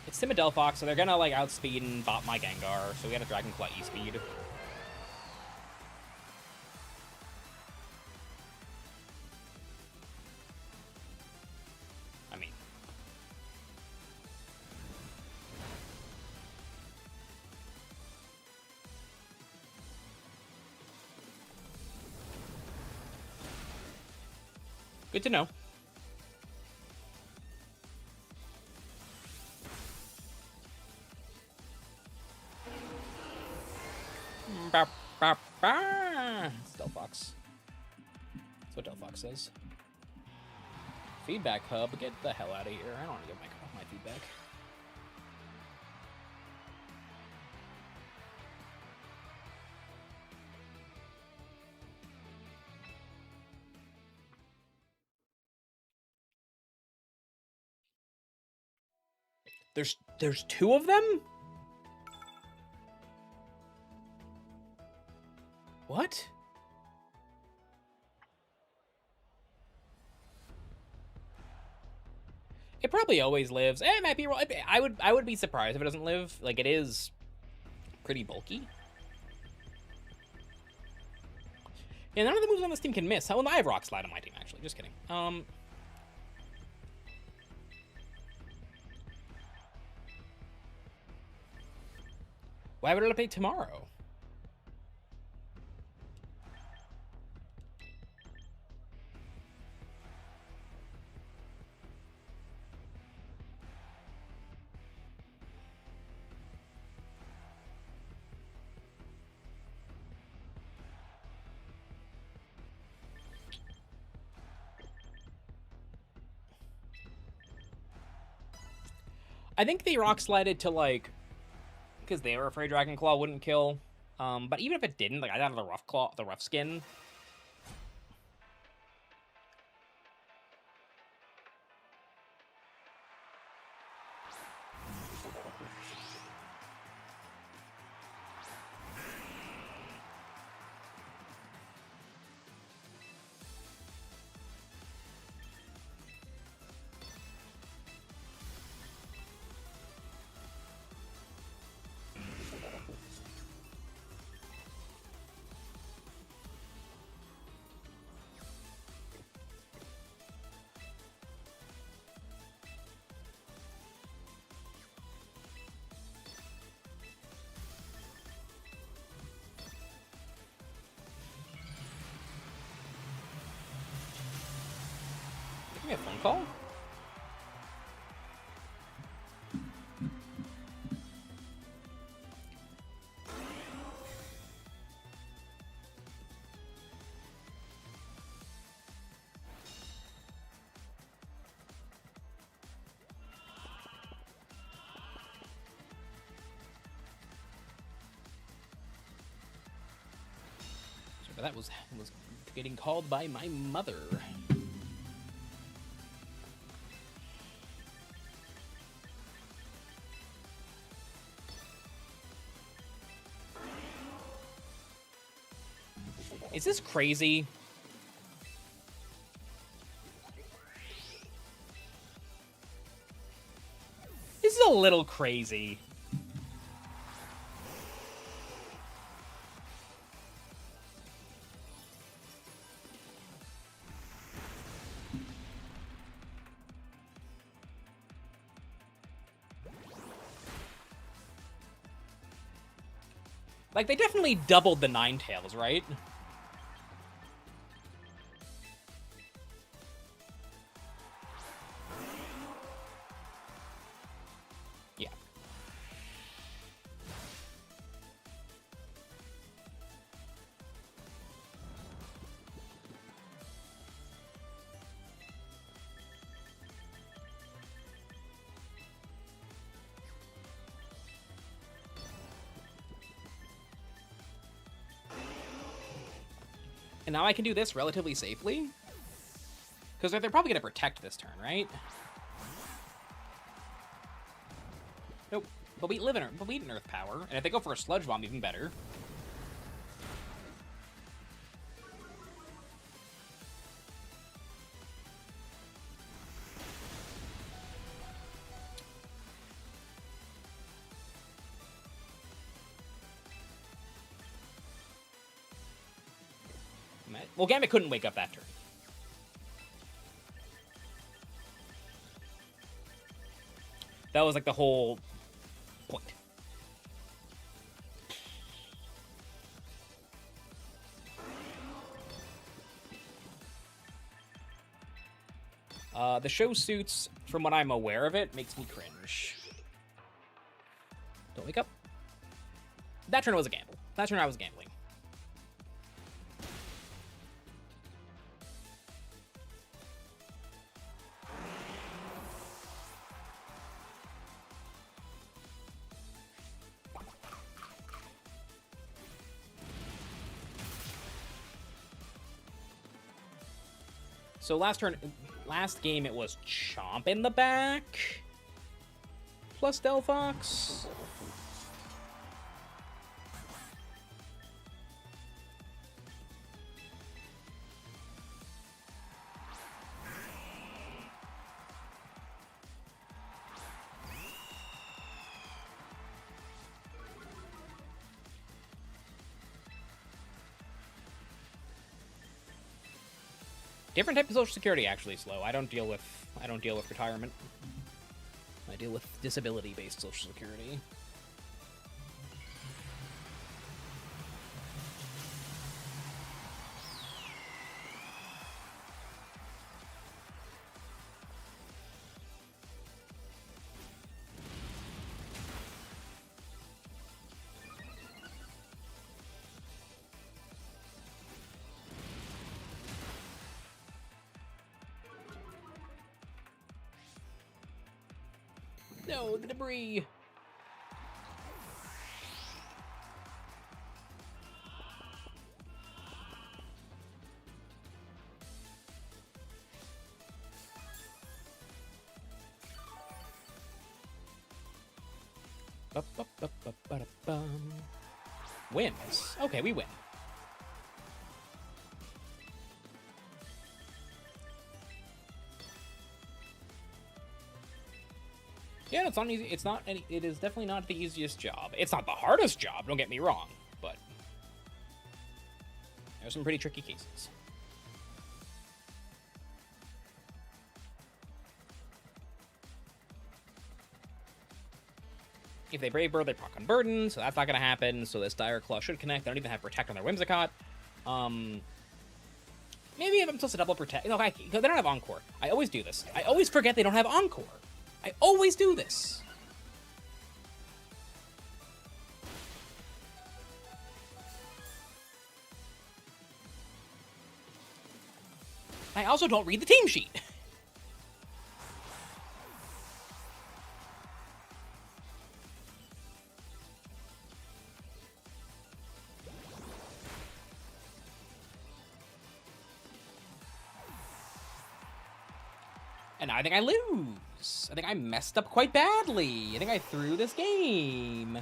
it's Timid Delphox, so they're gonna like outspeed and bop my Gengar. So we got a Dragon Claw E-Speed. Good to know. Stealth Fox. That's what Stealth Fox says. Feedback hub, get the hell out of here. I don't want to get my feedback. There's two of them? What? It probably always lives. It might be wrong. I would be surprised if it doesn't live. Like, it is pretty bulky. Yeah, none of the moves on this team can miss. Well, I have Rock Slide on my team, actually. Just kidding. Why would it update tomorrow? I think they Rock Slided to, like, because they were afraid Dragon Claw wouldn't kill. But even if it didn't, like, I got the rough skin. Give me a phone call. Sorry, that was getting called by my mother. Is this crazy? This is a little crazy. Like, they definitely doubled the Ninetales, right? Yeah. And now I can do this relatively safely? Because they're probably going to protect this turn, right? Nope. But we live in Earth Power, and if they go for a Sludge Bomb, even better. Well, Gambit couldn't wake up that turn. That was like the whole point. The show suits, from what I'm aware of it, makes me cringe. Don't wake up. That turn was a gamble. That turn I was gambling. So last game it was Chomp in the back, plus Delphox. Different type of social security, actually, Slow. I don't deal with retirement. I deal with disability-based social security. No, the debris! Wins. Okay, we win. Yeah, it's not easy. It's not any. It is definitely not the easiest job. It's not the hardest job. Don't get me wrong, but there's some pretty tricky cases. If they Brave Bird, they proc on Burden, so that's not going to happen. So this Dire Claw should connect. They don't even have Protect on their Whimsicott. Maybe if I'm supposed to double Protect. No, they don't have Encore. I always do this. I always forget they don't have Encore. I always do this. I also don't read the team sheet. And I think I lose. I think I messed up quite badly. I think I threw this game.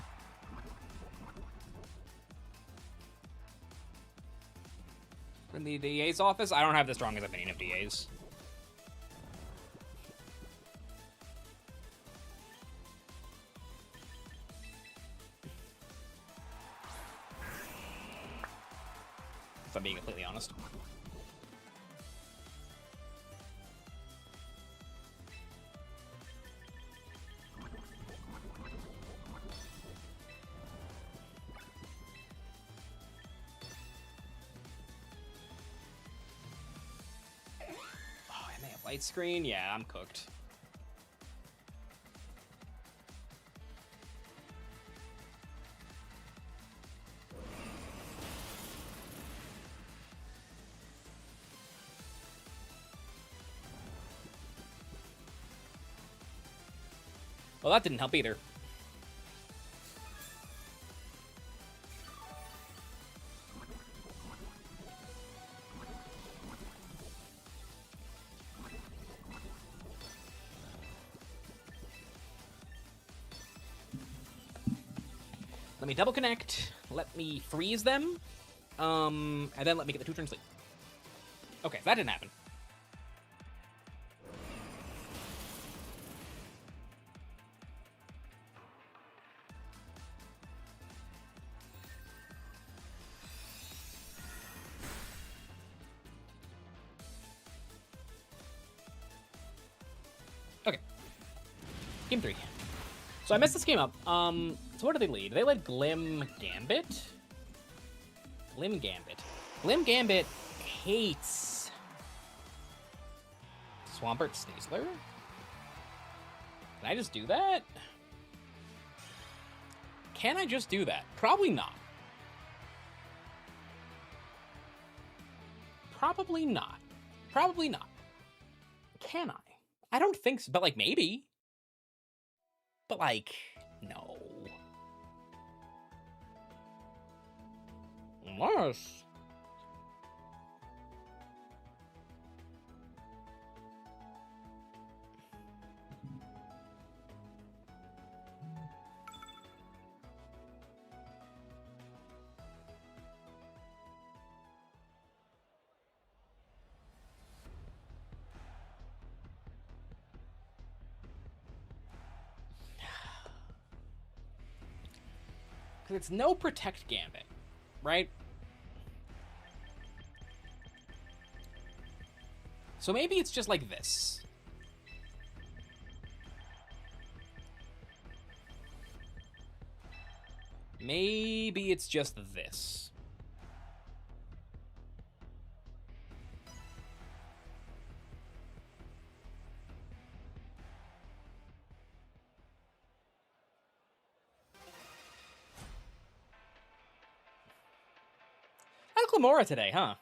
From the DA's office, I don't have the strongest opinion of DAs. If I'm being completely honest. Light screen? Yeah, I'm cooked. Well, that didn't help either. Let me double connect, let me freeze them, and then let me get the 2-turn sleep. Okay, that didn't happen. Okay. Game 3. So I messed this game up. So what do they lead? They led Glim Gambit? Glim Gambit. Glim Gambit hates Swampert Sneasler? Can I just do that? Can I just do that? Probably not. Probably not. Probably not. Can I? I don't think so, but like maybe. But like, no. Unless. Because it's no Protect Gambit, right? So maybe it's just like this. Maybe it's just this. Out of Clamora today, huh?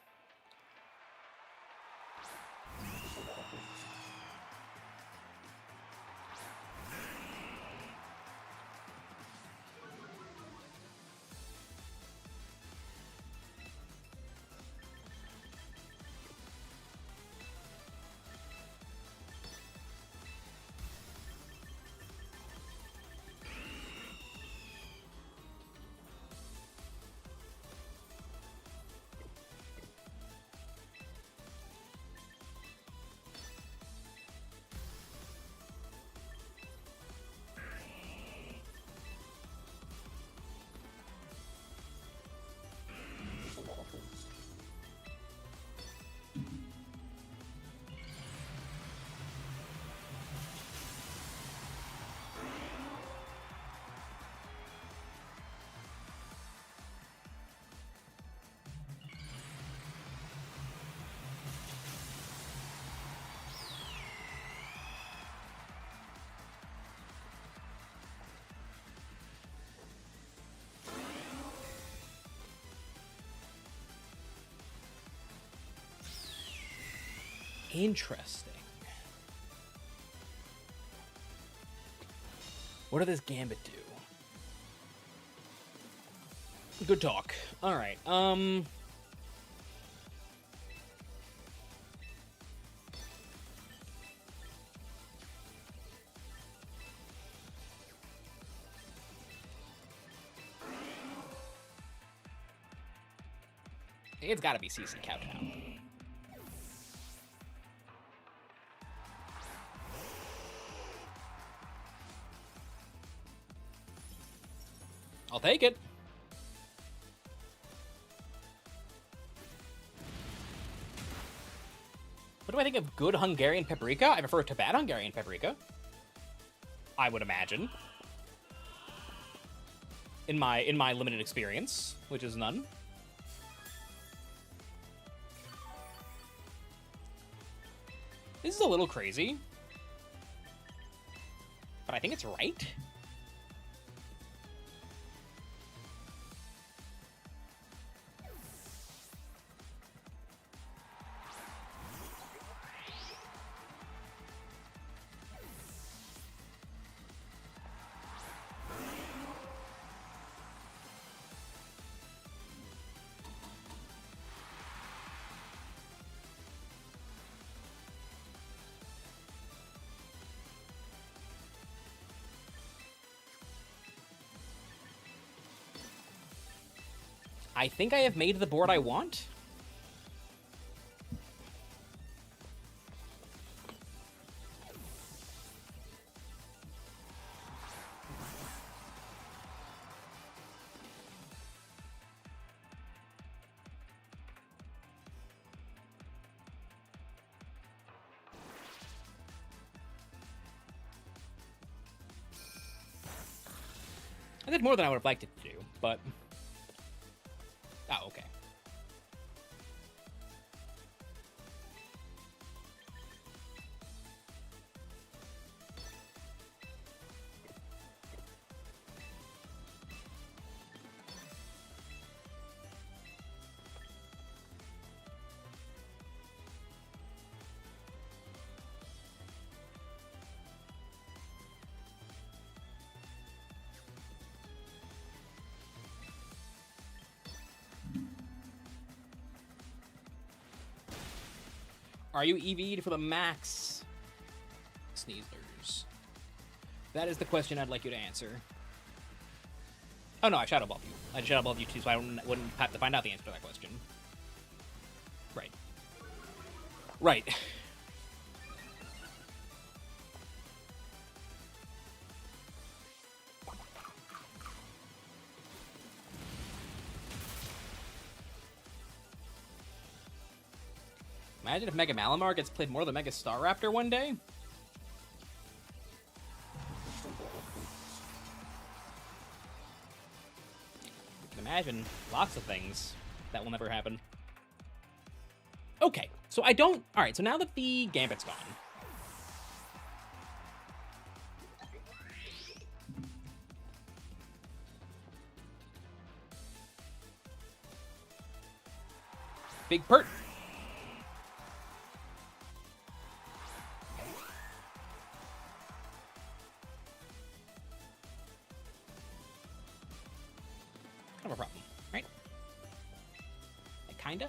Interesting. What does this Gambit do? Good talk. All right. It's got to be CC Countdown. I'll take it. What do I think of good Hungarian paprika? I prefer to bad Hungarian paprika. I would imagine. In my limited experience, which is none. This is a little crazy. But I think it's right. I think I have made the board I want. I did more than I would have liked it to do, but... Oh, okay. Are you EV'd for the max? Sneezers. That is the question I'd like you to answer. Oh no, I shadow balled you. I shadow balled you too, so I wouldn't have to find out the answer to that question. Right. Right. Imagine if Mega Malamar gets played more than Mega Staraptor one day. You can imagine lots of things that will never happen. Okay, so I don't... Alright, so now that the Gambit's gone... Big Pert! Kind of a problem, right? Like, kinda?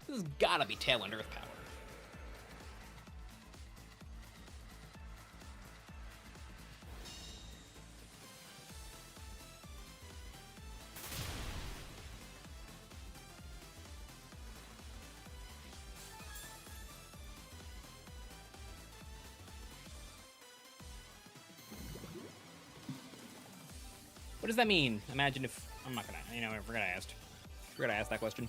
This has gotta be Tail and Earth Power. What does that mean? Imagine if... I'm not gonna... You know, we're gonna ask. We're gonna ask that question.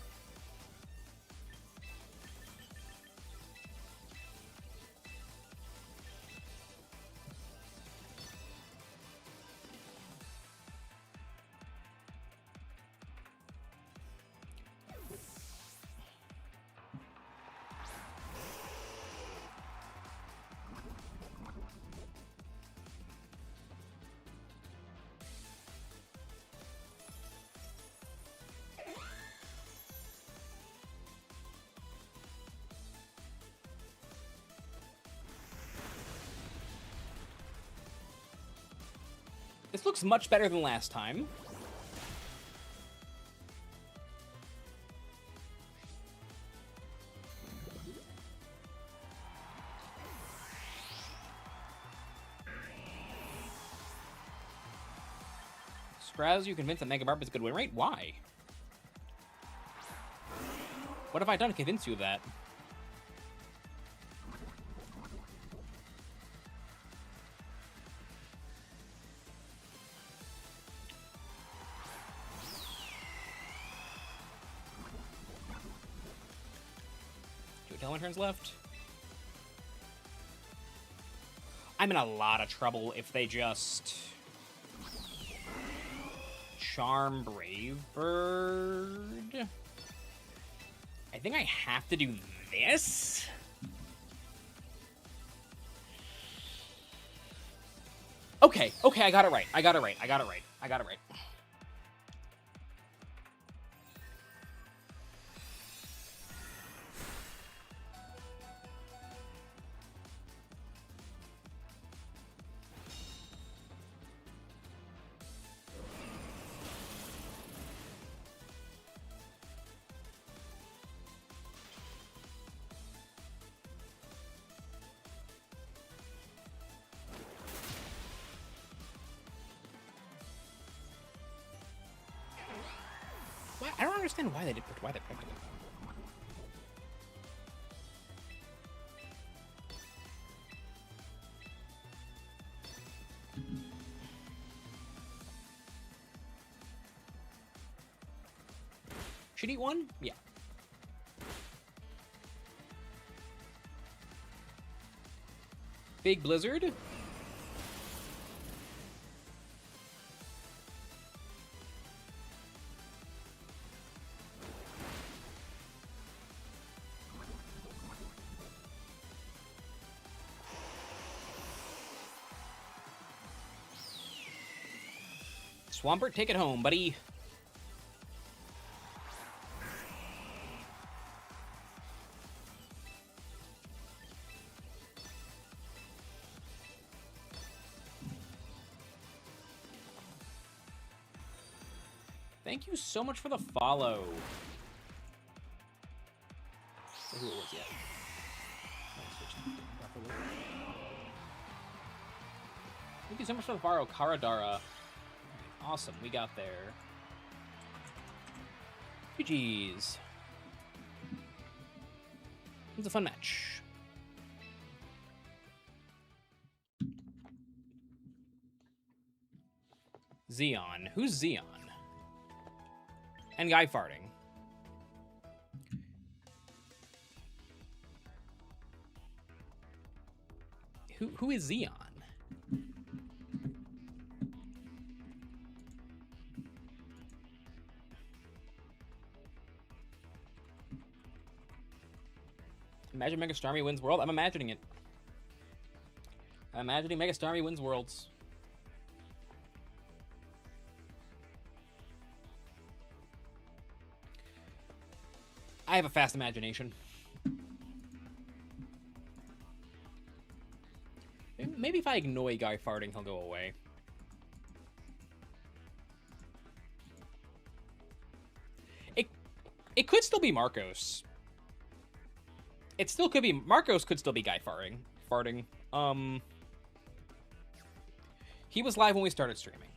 This looks much better than last time. Scraz, you convinced that Mega Barb is a good win rate? Why? What have I done to convince you of that? Turns left. I'm in a lot of trouble if they just Charm Brave Bird. I think I have to do this. Okay, I got it right. I got it right. I don't understand why they picked it. Should eat one? Yeah. Big Blizzard. Swampert, take it home, buddy. Thank you so much for the follow. I don't know who it was yet. Thank you so much for the follow, Karadara. Awesome, we got there. GG's. It was a fun match. Xeon. Who's Xeon? And Guy farting. Who is Xeon? Imagine Mega Starmie wins World. I'm imagining it. I'm imagining Mega Starmie wins Worlds. I have a fast imagination. Maybe if I ignore Guy farting, he'll go away. It could still be Marcos. It still could be Marcos. Could still be Guy farting. He was live when we started streaming,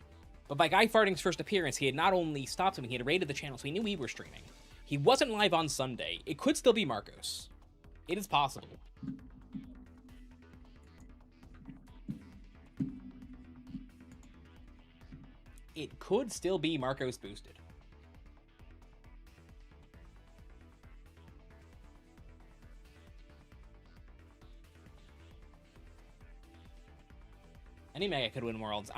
but by Guy farting's first appearance, he had not only stopped streaming, he had raided the channel, so he knew we were streaming. He wasn't live on Sunday. It could still be Marcos. It is possible. It could still be Marcos boosted. Any Mega could win Worlds.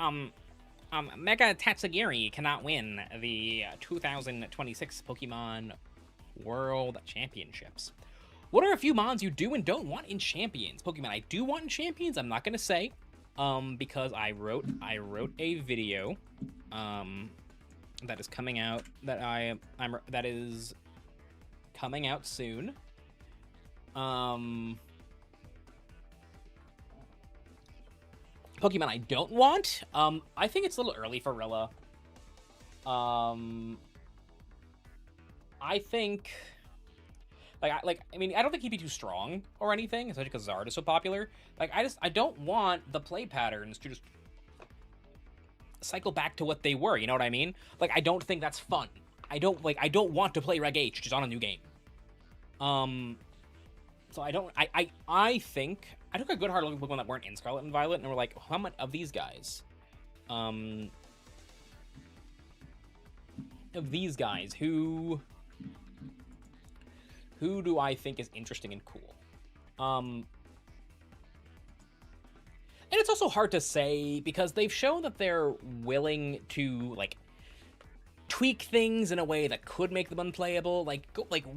Mega Tatsugiri cannot win the 2026 Pokemon World Championships. What are a few mons you do and don't want in Champions? Pokemon I do want in Champions, I'm not gonna say, because I wrote a video, that is coming out, that is coming out soon. Pokemon I don't want. I think it's a little early for Rilla. I think, I mean, I don't think he'd be too strong or anything, especially because Zard is so popular. Like, I don't want the play patterns to just cycle back to what they were. You know what I mean? Like, I don't think that's fun. I don't want to play Reg H just on a new game. So I think I took a good hard look at Pokemon that weren't in Scarlet and Violet, and we're like, how much of these guys? Of these guys, who do I think is interesting and cool? And it's also hard to say because they've shown that they're willing to like tweak things in a way that could make them unplayable. Like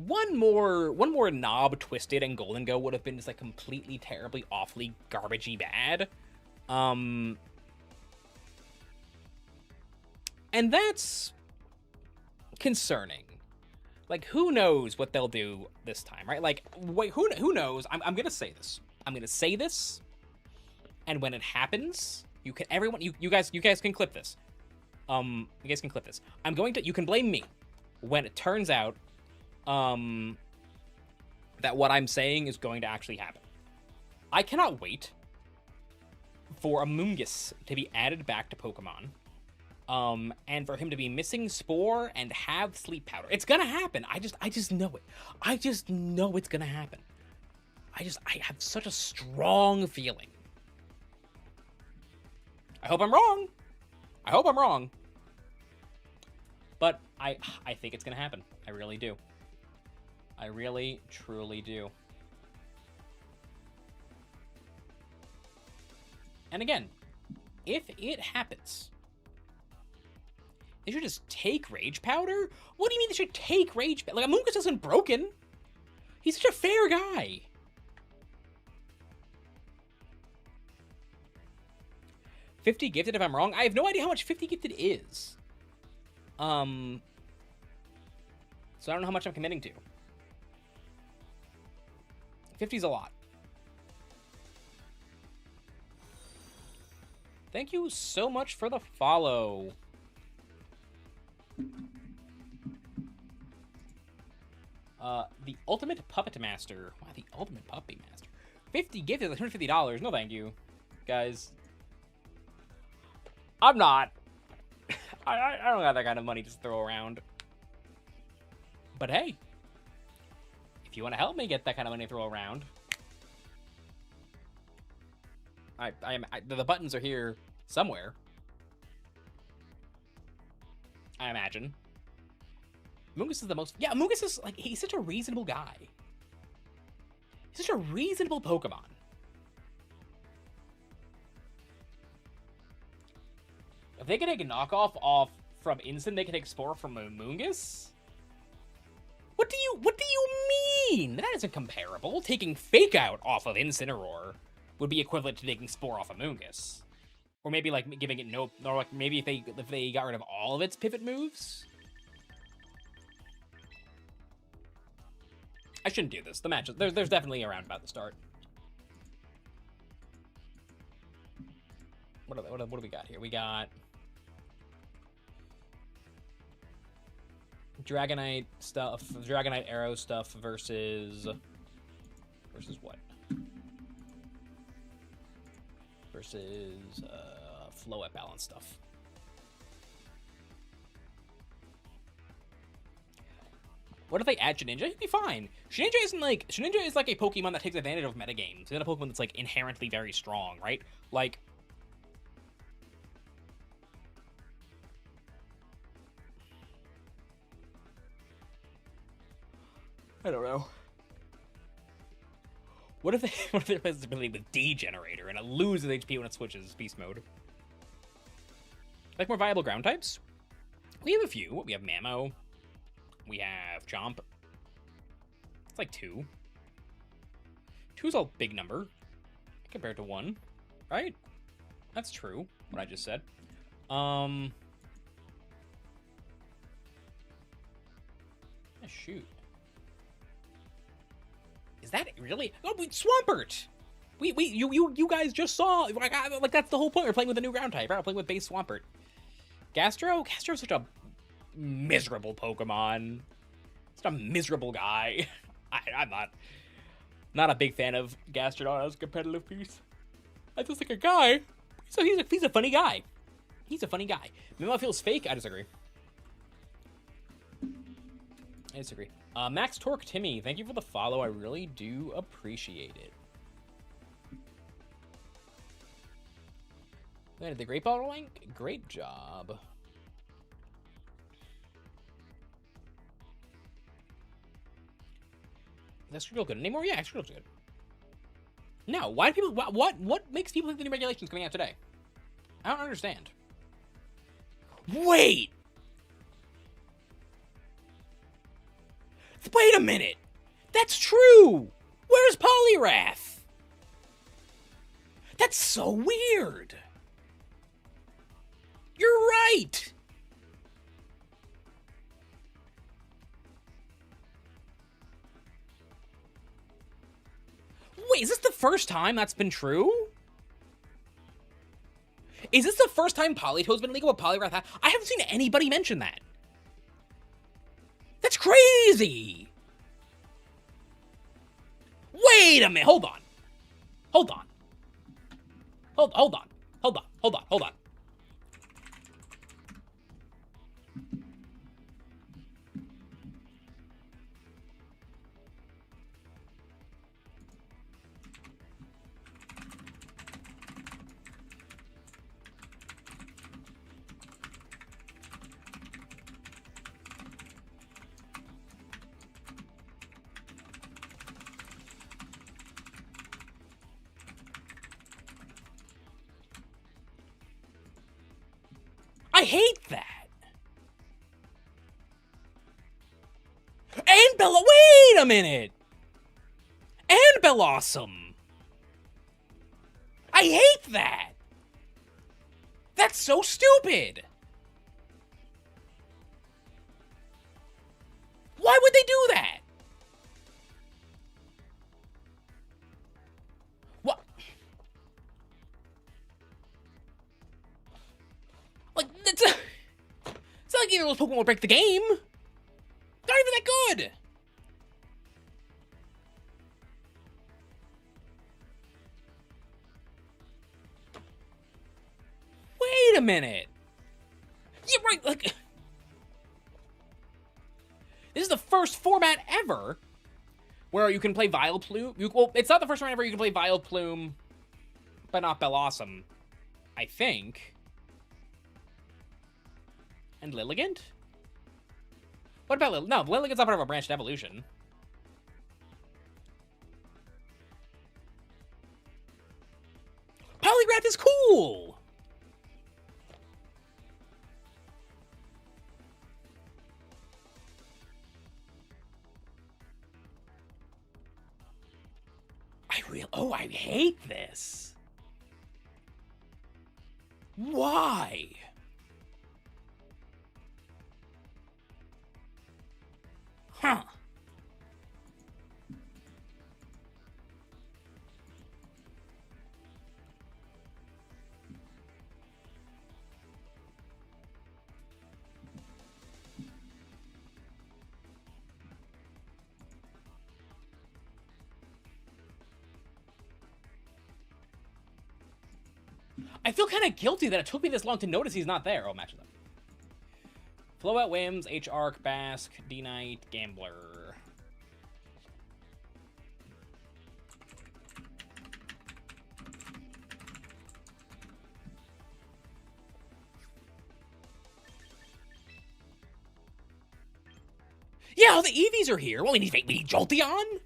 one more knob twisted and Golden Go would have been just like completely terribly awfully garbagey bad. And that's concerning. Like, who knows what they'll do this time, right? Like, wait, who knows? I'm gonna say this. I'm gonna say this, and when it happens, you guys can clip this. You guys can clip this. You can blame me when it turns out, that what I'm saying is going to actually happen. I cannot wait for Amoonguss to be added back to Pokemon, and for him to be missing Spore and have Sleep Powder. It's gonna happen. I just know it. I just know it's gonna happen. I have such a strong feeling. I hope I'm wrong. I hope I'm wrong. But I think it's gonna happen. I really do. I really, truly do. And again, if it happens, they should just take Rage Powder? What do you mean they should take Rage Powder? Like, Amoonguss isn't broken. He's such a fair guy. $50 gifted if I'm wrong. I have no idea how much 50 gifted is. So I don't know how much I'm committing to. 50's a lot. Thank you so much for the follow. The Ultimate Puppet Master. Wow, the Ultimate Puppet Master. 50 gifted, like $150. No, thank you, guys. I'm not. I don't have that kind of money to throw around. But hey, if you want to help me get that kind of money to throw around, the buttons are here somewhere. I imagine. Mungus is the most... Yeah, Mungus is, like, he's such a reasonable guy. He's such a reasonable Pokemon. If they can take a knockoff off from Instant, they can take Spore from a Mungus? What do you mean? That isn't comparable. Taking Fake Out off of Incineroar would be equivalent to taking Spore off of Mungus. Or maybe, like, giving it no... Or, like, maybe if they got rid of all of its pivot moves... I shouldn't do this. The match, there's definitely a round about to start. What do we got here? We got Dragonite stuff, Dragonite Arrow stuff versus what? Versus Flow at Balance stuff. What if they add Shedinja? He'd be fine. Shedinja is like a Pokemon that takes advantage of metagames. It's not a Pokemon that's like inherently very strong, right? Like, I don't know. What if they replace its ability with D-Generator and it loses HP when it switches Beast Mode? Like more viable ground types? We have a few. We have Mammo. We have Chomp. It's like 2. 2's a big number compared to 1, right? That's true, what I just said. Yeah, shoot. Is that really? Oh, Swampert! You guys just saw, like that's the whole point. We're playing with a new ground type, right? We're playing with Base Swampert. Gastro's such a miserable Pokemon. It's a miserable guy. I'm not a big fan of Gastrodon as a competitive piece. I just like a guy. So he's a funny guy. He's a funny guy. Mimo feels fake. I disagree. Max Torque Timmy, thank you for the follow. I really do appreciate it. Landed the Great Ball Link. Great job. Is Excretal good anymore? Yeah, Excretal's good. No, why do people... What makes people think the new regulation's coming out today? I don't understand. Wait! Wait a minute! That's true! Where's Poliwrath? That's so weird! You're right! Wait, is this the first time that's been true? Is this the first time Politoed's been legal with Poliwrath? I haven't seen anybody mention that. That's crazy! Wait a minute, hold on. Hold on. Hold on. I hate that. And Bella, wait a minute. And Bellossom. I hate that. That's so stupid. Why would they do that? What? Like, it's not like either of those Pokemon will break the game. They're not even that good. minute. Yeah, right, like... This is the first format ever where you can play Vileplume. Well, it's not the first format ever you can play Vileplume, but not Bellossom, I think. And Lilligant? What about Lilligant? No, Lilligant's not part of a branched evolution. Poliwrath is cool! I hate this. Why? Huh. I feel kind of guilty that it took me this long to notice he's not there. Oh, match them. Flowout, Whims, H-Arc, Basque, D-Knight, Gambler. Yeah, all the EVs are here. Well, we need Jolteon?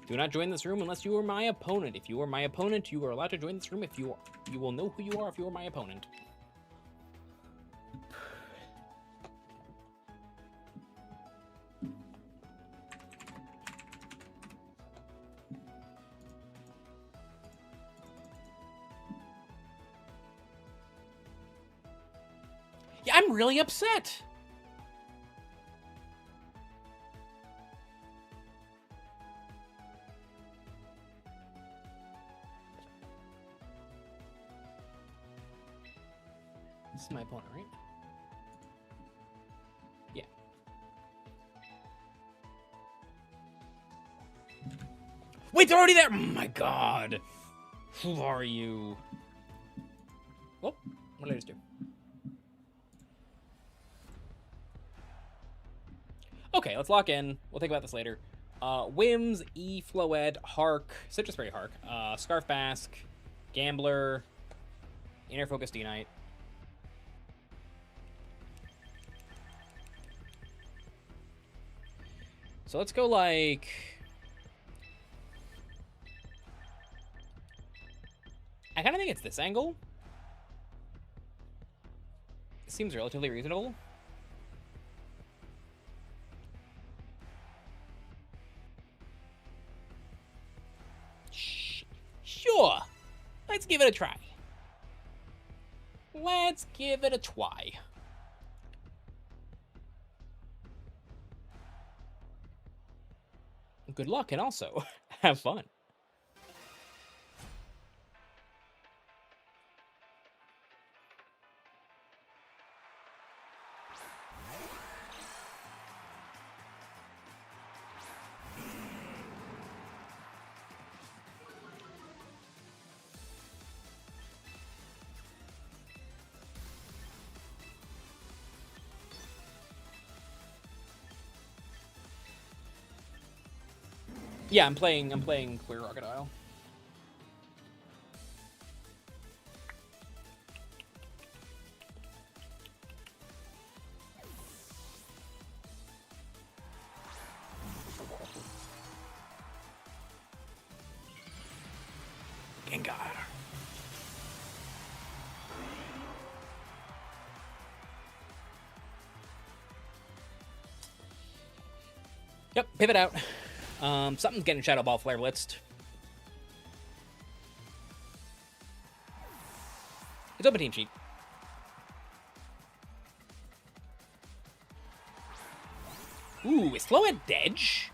Do not join this room unless you are my opponent. If you are my opponent, you are allowed to join this room. If you will know who you are if you are my opponent. Yeah, I'm really upset. This is my opponent, right? Yeah. Wait, they're already there! Oh my god! Who are you? Oh, what did I just do? Okay, let's lock in. We'll think about this later. Whims, E, Floette, Hark, Citrus Berry Hark, Scarf Basque, Gambler, Inner Focus D-Knight. So let's go like... I kind of think it's this angle. It seems relatively reasonable. Sure. Let's give it a try. Let's give it a try. Good luck and also have fun. Yeah, I'm playing Clear Crocodile. Gengar. Yep, pivot out. Something's getting Shadow Ball Flare blitzed. It's open team sheet. Ooh, is Flo at Dedge?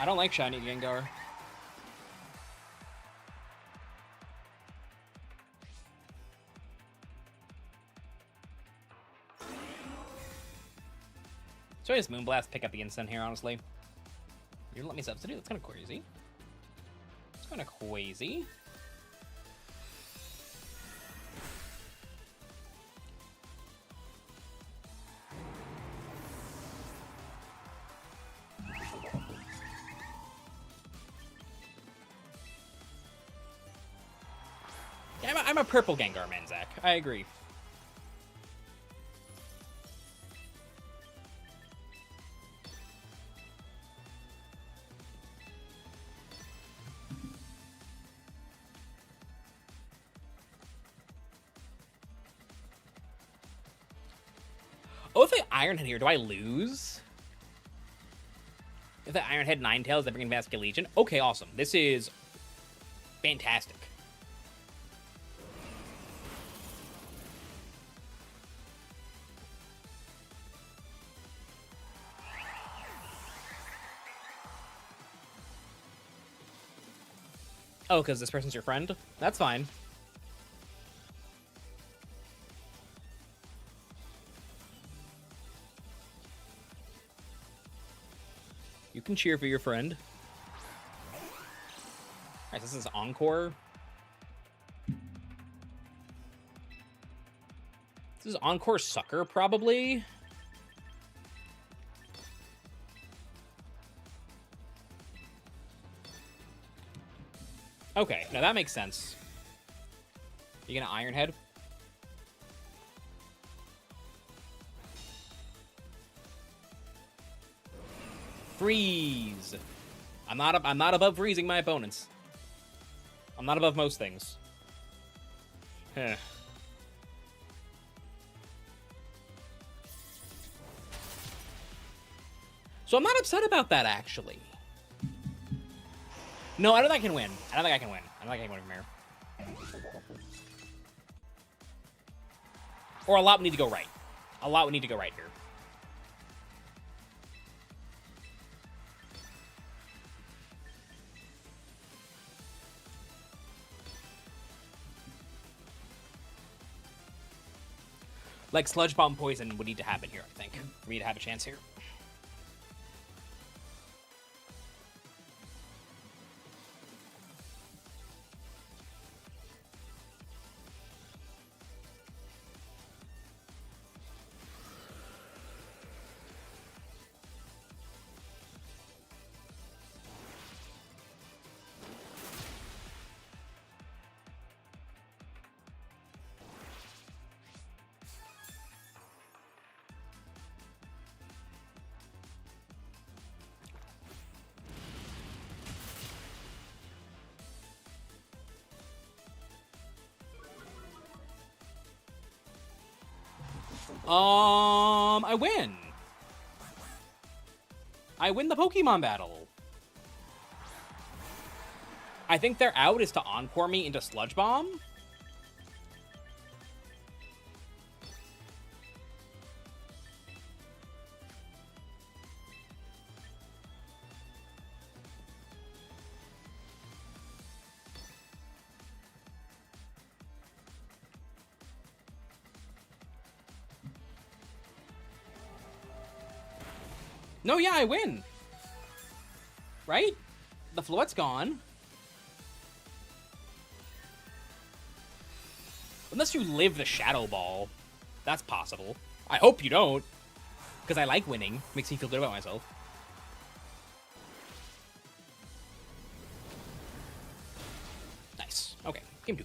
I don't like shiny Gengar. So I just Moonblast, pick up the instant here, honestly. You didn't let me substitute? That's kind of crazy. It's kind of crazy. Yeah, I'm a purple Gengar man, Zach. I agree. Oh, if I Iron Head here, do I lose? If I Iron Head Ninetales, I bring in Vascular Legion. Okay, awesome. This is fantastic. Oh, because this person's your friend? That's fine. You can cheer for your friend. Alright, this is Encore. This is Encore Sucker, probably. Okay, now that makes sense. You gonna Iron Head? Freeze! I'm not above freezing my opponents. I'm not above most things. Heh. So I'm not upset about that, actually. No, I don't think I can win. I don't think I can win. I don't think I can win from here. Or a lot would need to go right. A lot would need to go right here. Like, Sludge Bomb Poison would need to happen here, I think, for me to have a chance here. I win. I win the Pokemon battle. I think their out is to Encore me into Sludge Bomb. No, yeah, I win. Right? The Floette's gone. Unless you live the Shadow Ball. That's possible. I hope you don't. Because I like winning. Makes me feel good about myself. Nice. Okay, game 2.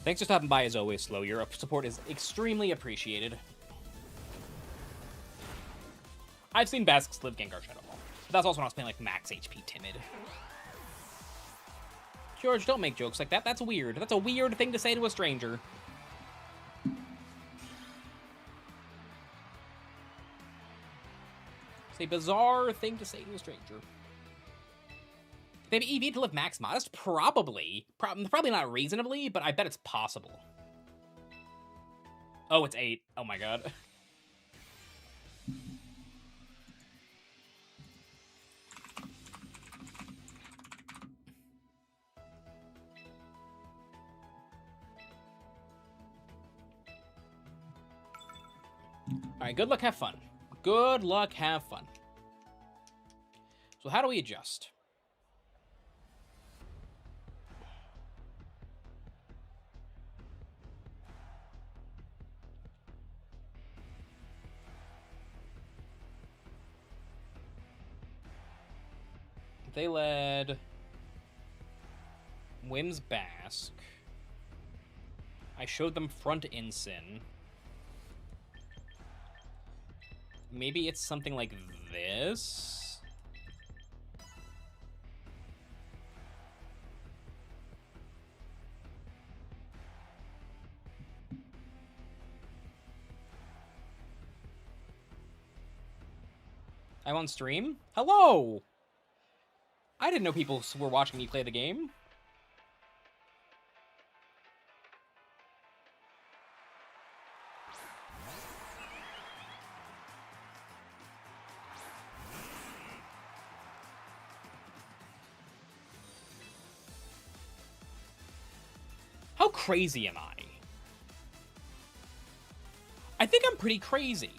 Thanks for stopping by as always, Slow. Your support is extremely appreciated. I've seen Basques live Gengar Shadow Ball. But that's also when I was playing like max HP Timid. George, don't make jokes like that. That's weird. That's a weird thing to say to a stranger. It's a bizarre thing to say to a stranger. Maybe EV to live max modest? Probably. Probably not reasonably, but I bet it's possible. Oh, it's 8. Oh my god. Alright, good luck, have fun. Good luck, have fun. So how do we adjust? They led Whim's Basque. I showed them Front Ensign. Maybe it's something like this? I'm on stream? Hello! I didn't know people were watching me play the game. How crazy am I? I think I'm pretty crazy.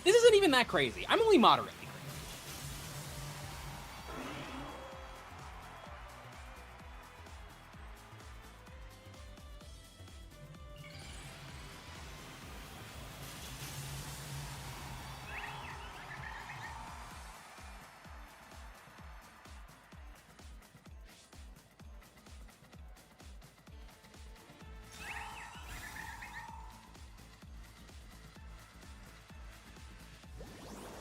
This isn't even that crazy. I'm only moderately crazy.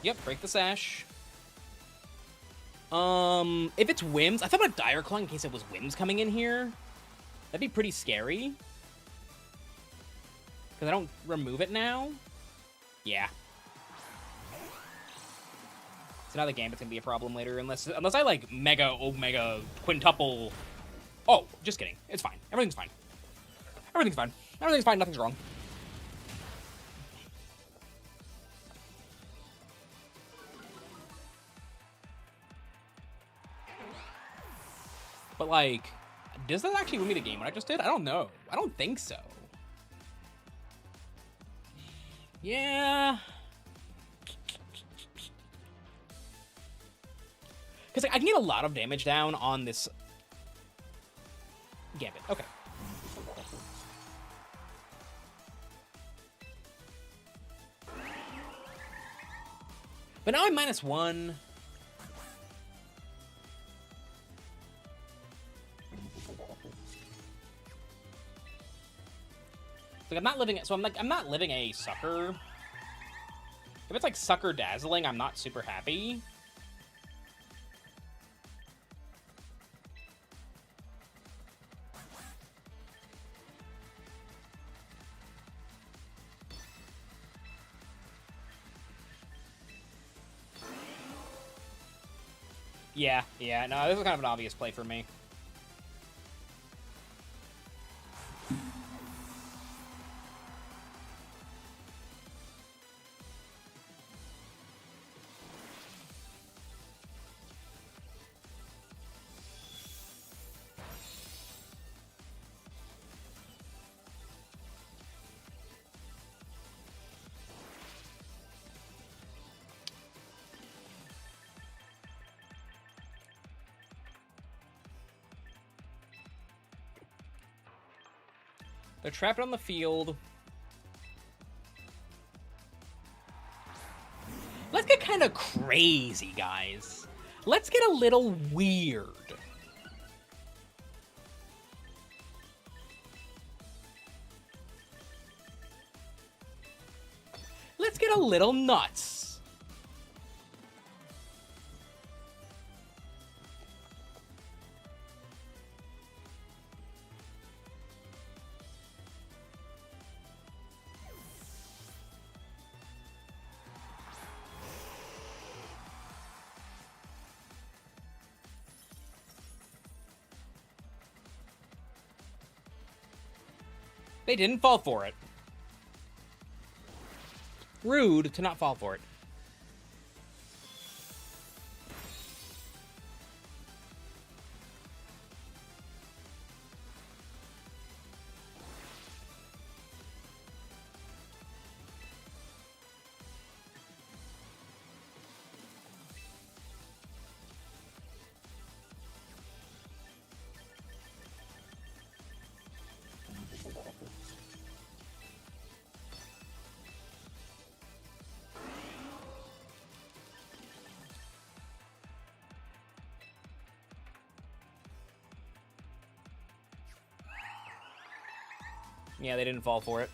Yep, break the sash. If it's Whims, I thought about Dire Claw in case it was Whims coming in here. That'd be pretty scary. Because I don't remove it now. Yeah. So now the Gambit's gonna be a problem later, unless I like Mega Omega Quintuple. Oh, just kidding. It's fine. Everything's fine. Everything's fine. Everything's fine. Nothing's wrong. But, like, does that actually win me the game what I just did? I don't know. I don't think so. Yeah. Because like, I can get a lot of damage down on this Gambit. Okay. But now I'm -1. Like I'm not living it, so I'm not living a Sucker. If it's like Sucker Dazzling, I'm not super happy. Yeah, no, this was kind of an obvious play for me. They're trapped on the field. Let's get kind of crazy, guys. Let's get a little weird. Let's get a little nuts. They didn't fall for it. Rude to not fall for it. Yeah, they didn't fall for it.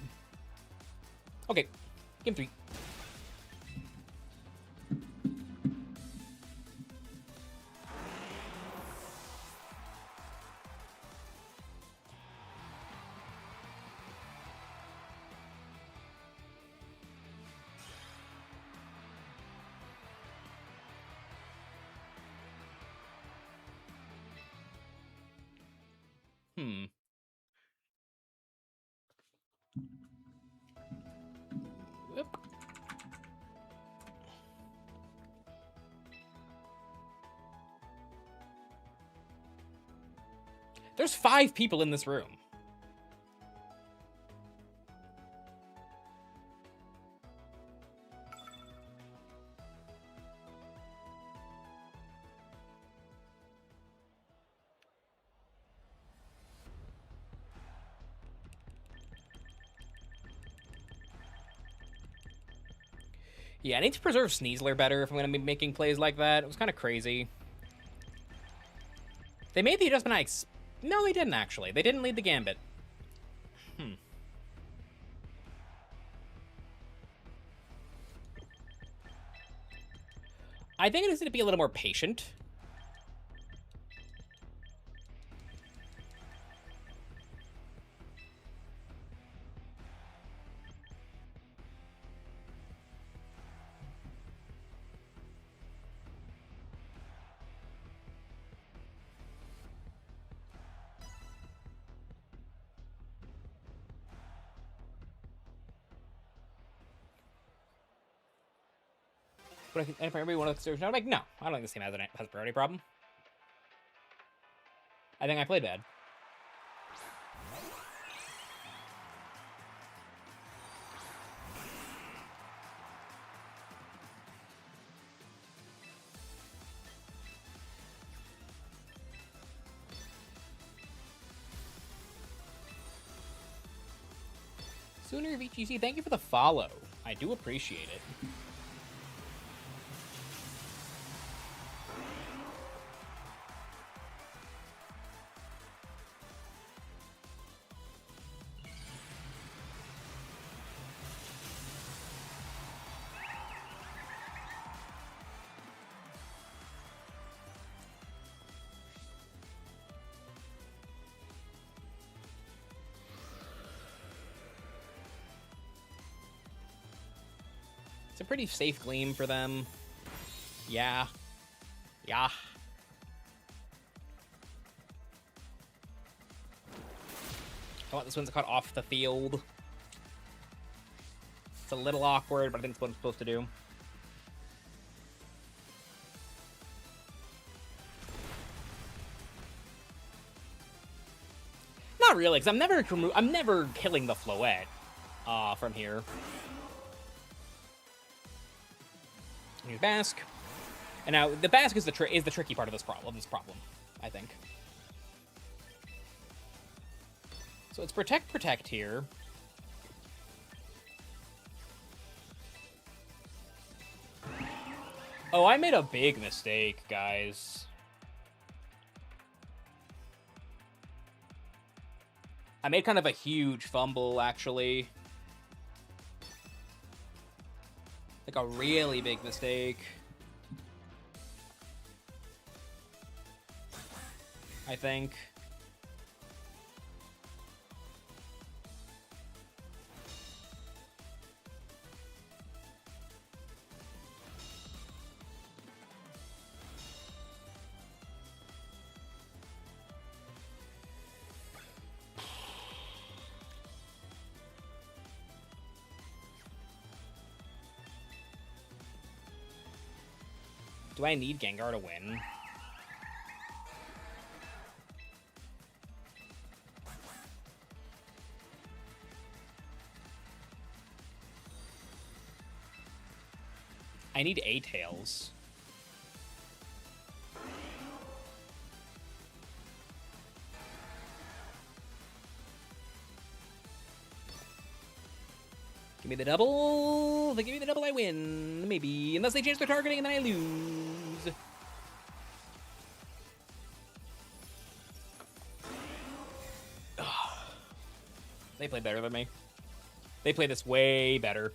Okay, game 3. Yep. There's 5 people in this room. Yeah, I need to preserve Sneasler better if I'm going to be making plays like that. It was kind of crazy. They made the adjustment No, they didn't, actually. They didn't lead the Gambit. I think I just need to be a little more patient. But I think everybody want to I'm like, no, I don't think this team has a priority problem. I think I played bad. Sooner VGC, thank you for the follow. I do appreciate it. It's a pretty safe gleam for them. Yeah. Don't want this Whimsicott off the field. It's a little awkward, but I think it's what I'm supposed to do. Not really, because I'm never killing the Floette from here. Here's Basque. And now the Basque is the tricky part of this problem, I think. So it's protect here. Oh, I made a big mistake, guys. I made kind of a huge fumble, actually. Like a really big mistake. I think. Do I need Gengar to win? I need A-Tails. Give me the double. If they give me the double, I win. Maybe. Unless they change their targeting and then I lose. They play better than me. They play this way better.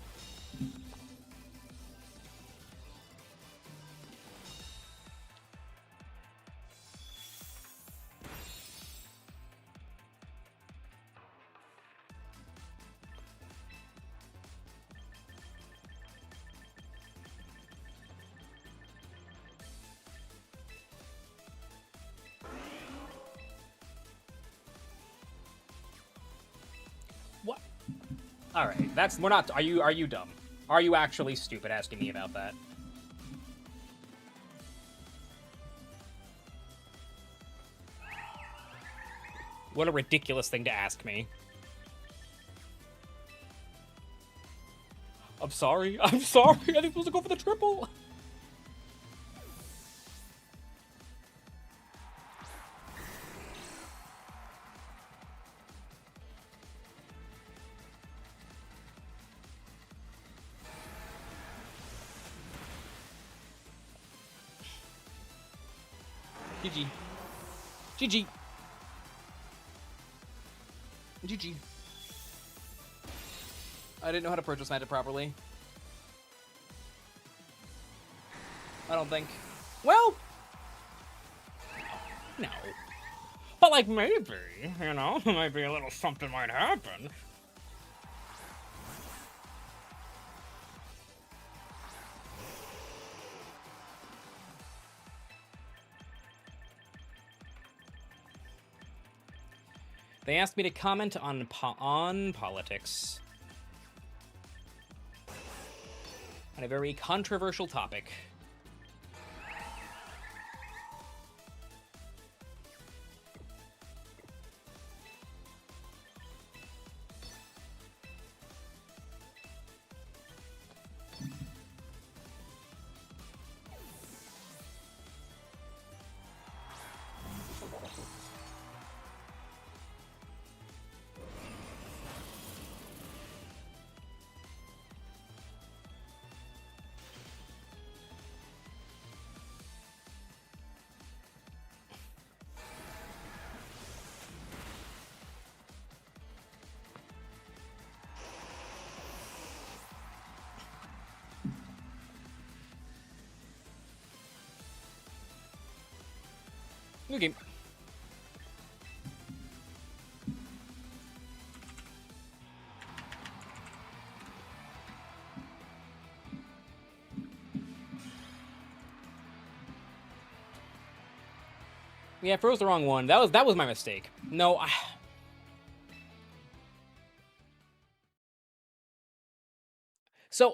What? All right, we're not. Are you dumb? Are you actually stupid asking me about that? What a ridiculous thing to ask me. I'm sorry. I'm sorry. I think supposed to go for the triple. GG. GG. GG. I didn't know how to purchase magic properly. I don't think. Well, no. But like maybe, you know, maybe a little something might happen. They asked me to comment on politics. On a very controversial topic. Okay. Yeah, I froze the wrong one. That was my mistake. No, So,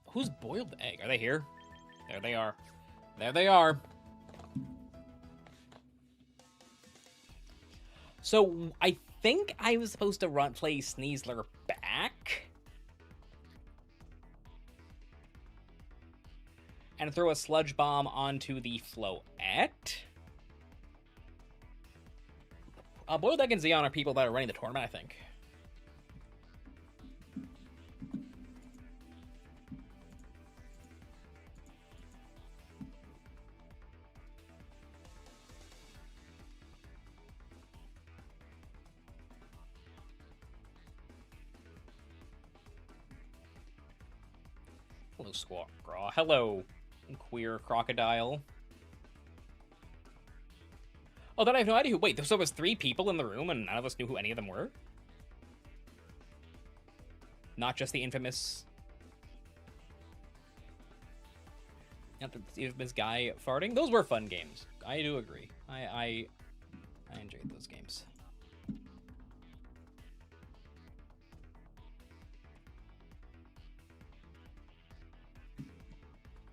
who's boiled egg? Are they here? There they are. There they are. So, I think I was supposed to play Sneasler back. And throw a Sludge Bomb onto the Floette. Boiled Egg and Xeon are people that are running the tournament, I think. Hello, Squaw. Hello, queer crocodile. Oh, then I have no idea who. Wait, there was 3 people in the room and none of us knew who any of them were? Not just the infamous. Not the infamous guy farting. Those were fun games. I do agree. I enjoyed those games.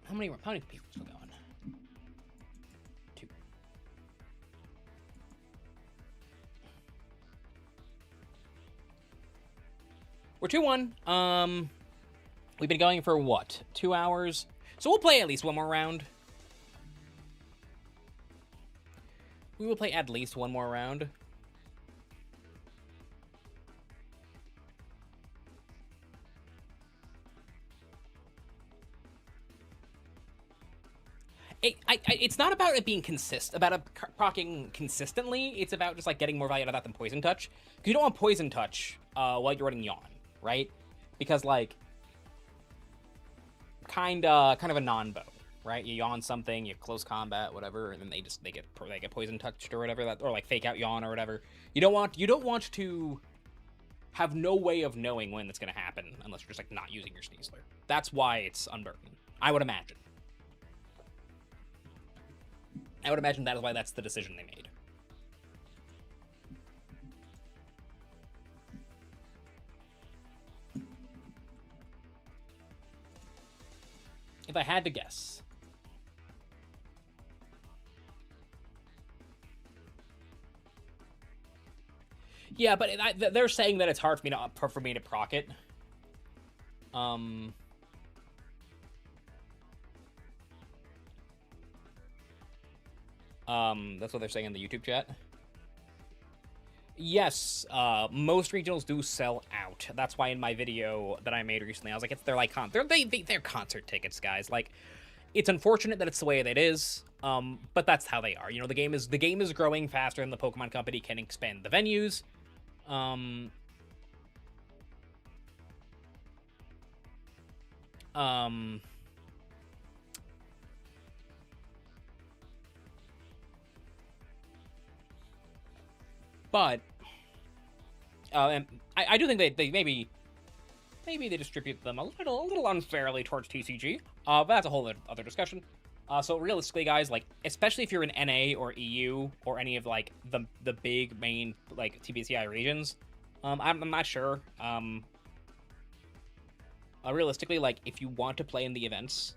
How many people still going? 2. We're 2-1. We've been going for what? 2 hours? So we'll play at least one more round. We will play at least one more round. It's not about it being proccing consistently. It's about just like getting more value out of that than Poison Touch. Because you don't want Poison Touch while you're running Yawn, right? Because like kind of a non-bow, right? You yawn something, you have close combat, whatever, and then they get Poison Touched or whatever, or like fake out Yawn or whatever. You don't want to have no way of knowing when that's gonna happen unless you're just like not using your Sneasler. That's why it's unburdened, I would imagine. I would imagine that is why that's the decision they made. If I had to guess. Yeah, but they're saying that it's hard for me to proc it. That's what they're saying in the YouTube chat. Yes, most regionals do sell out. That's why in my video that I made recently, I was like, they're concert tickets, guys. Like, it's unfortunate that it's the way that it is, but that's how they are. You know, the game is growing faster than the Pokemon Company can expand the venues. But and I do think they maybe they distribute them a little unfairly towards TCG. But that's a whole other discussion. So realistically, guys, like especially if you're in NA or EU or any of like the big main like TBCI regions, I'm not sure. Realistically, like if you want to play in the events,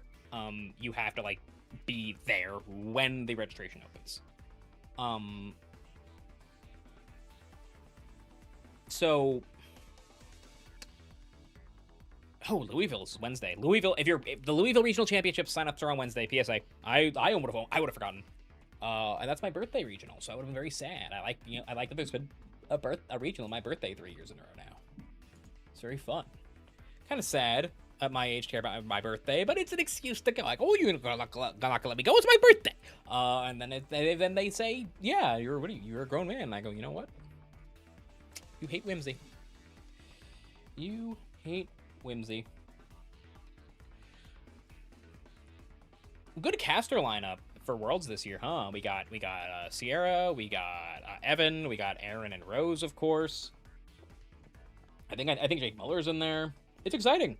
you have to like be there when the registration opens. So, Louisville is Wednesday. Louisville, if the Louisville Regional Championships signups are on Wednesday. PSA. I would have forgotten. And that's my birthday regional, so I would have been very sad. I like that there's been a regional on my birthday 3 years in a row now. It's very fun. Kind of sad at my age to care about my birthday, but it's an excuse to go like, oh, you're not gonna let me go. It's my birthday. And then they say, yeah, you're a grown man. And I go, you know what? You hate whimsy. You hate whimsy. Good caster lineup for Worlds this year, huh? We got Sierra, we got Evan, we got Aaron and Rose, of course. I think Jake Muller's in there. It's exciting.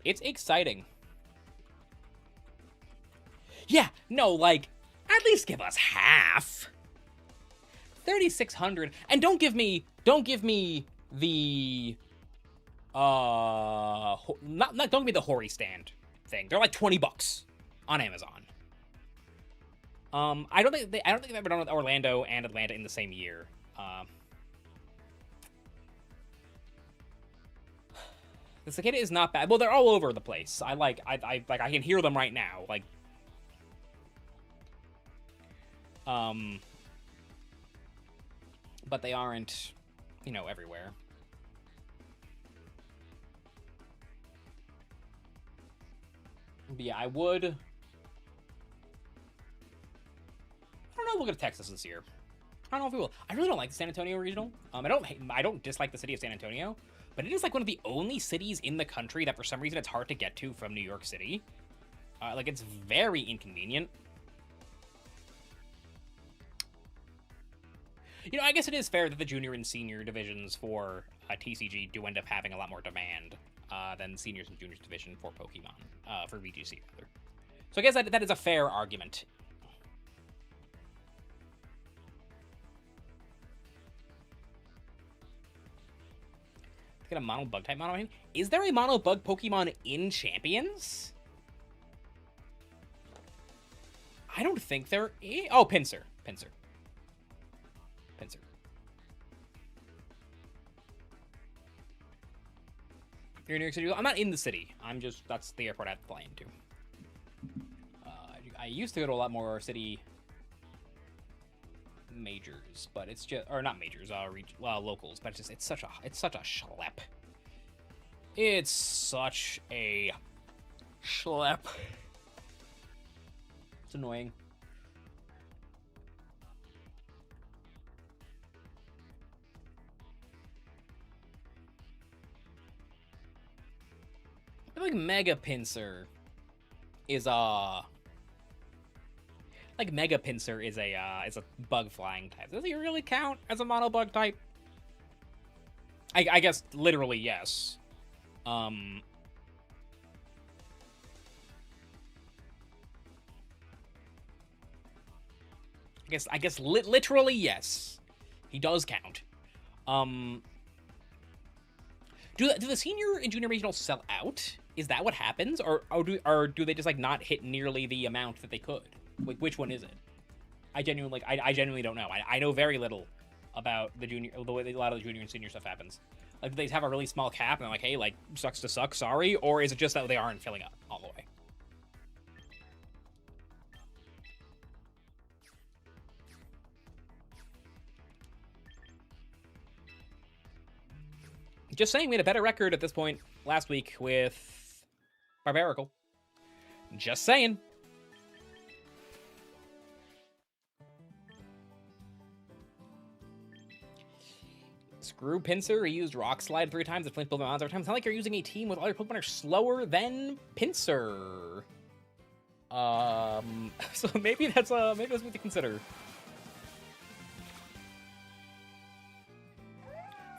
It's exciting. Yeah, no, like at least give us half. 3,600, and don't give me the Don't be the Hori stand thing. They're like $20 on Amazon. I don't think they've ever done Orlando and Atlanta in the same year. The cicada is not bad. Well, they're all over the place. I can hear them right now. Like, but they aren't, you know, everywhere. But yeah, I would. I don't know. We'll go to Texas this year. I don't know if we will. I really don't like the San Antonio regional. I don't dislike the city of San Antonio, but it is like one of the only cities in the country that for some reason it's hard to get to from New York City. Like, it's very inconvenient. You know, I guess it is fair that the junior and senior divisions for TCG do end up having a lot more demand than seniors and juniors division for Pokemon, for VGC, rather. So I guess that is a fair argument. Get a mono bug type mono. Is there a mono bug Pokemon in Champions? I don't think there is. Oh, Pinsir. You're in New York City. I'm not in the city. That's the airport I have to fly into. I used to go to a lot more city majors, but it's just, or not majors, locals, but it's such a schlep. It's such a schlep. It's annoying. I feel like Mega Pinsir is a bug flying type. Does he really count as a mono bug type? I guess literally yes. I guess literally yes. He does count. Do the senior and junior regionals sell out? Is that what happens, or do they just like not hit nearly the amount that they could? Like, which one is it? I genuinely don't know. I know very little about the way a lot of the junior and senior stuff happens. Like, do they have a really small cap and they're like, hey, like, sucks to suck, sorry, or is it just that they aren't filling up all the way? Just saying, we had a better record at this point last week with Barbarical. Just saying. Screw Pinsir. He used Rock Slide 3 times and Flint Build Mounds every time. It's not like you're using a team with all your Pokemon are slower than Pinsir. So maybe that's something to consider.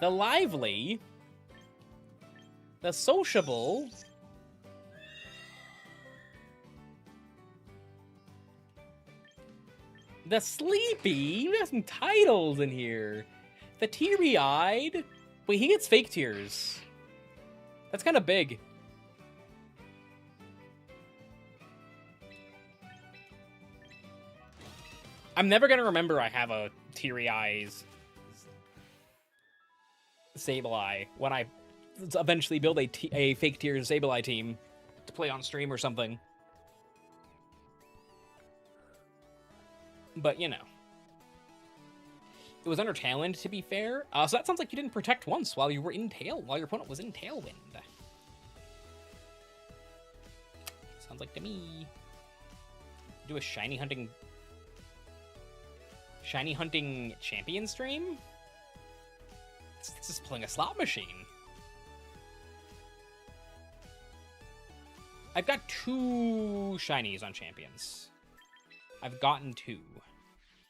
The Lively, the Sociable, the Sleepy. We got some titles in here. The Teary-Eyed. Wait, he gets fake tears. That's kind of big. I'm never gonna remember I have a Teary Eyes Sableye when I eventually build a fake Tears Sableye team to play on stream or something. But, you know. It was under Tailwind, to be fair. So that sounds like you didn't protect once while your opponent was in Tailwind. Sounds like to me. Do a shiny hunting champion stream? It's just playing a slot machine. I've got 2 shinies on champions. I've gotten 2.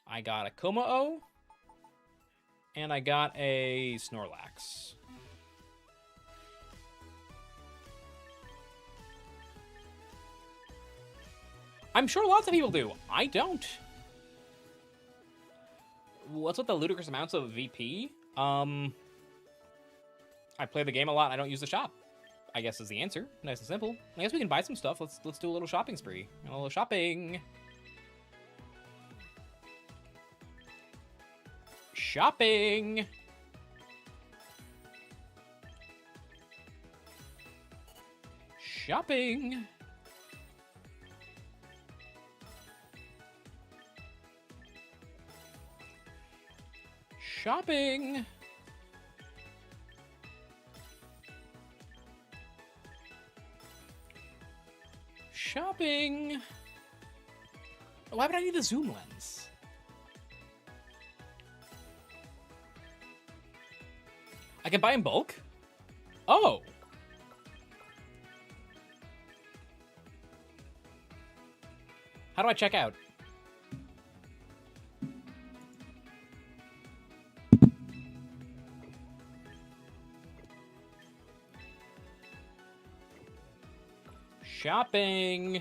I got a Komao, and I got a Snorlax. I'm sure lots of people do. I don't. What's with the ludicrous amounts of VP? I play the game a lot. I don't use the shop, I guess is the answer. Nice and simple. I guess we can buy some stuff. Let's do a little shopping spree. A little shopping. Shopping. Shopping. Shopping. Shopping. Why would I need the zoom lens? I can buy in bulk? Oh. How do I check out? Shopping.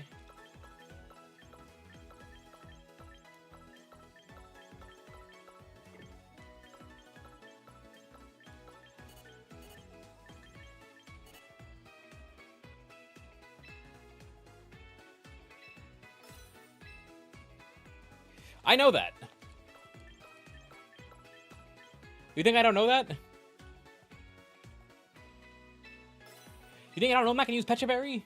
I know that. You think I don't know that? You think I don't know I'm not gonna use Pechaberry?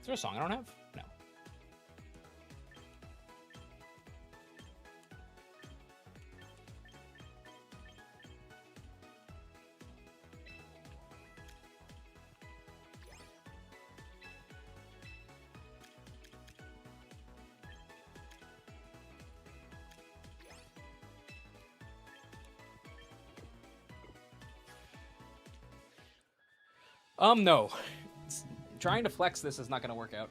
Is there a song I don't have? No. No. Trying to flex this is not going to work out.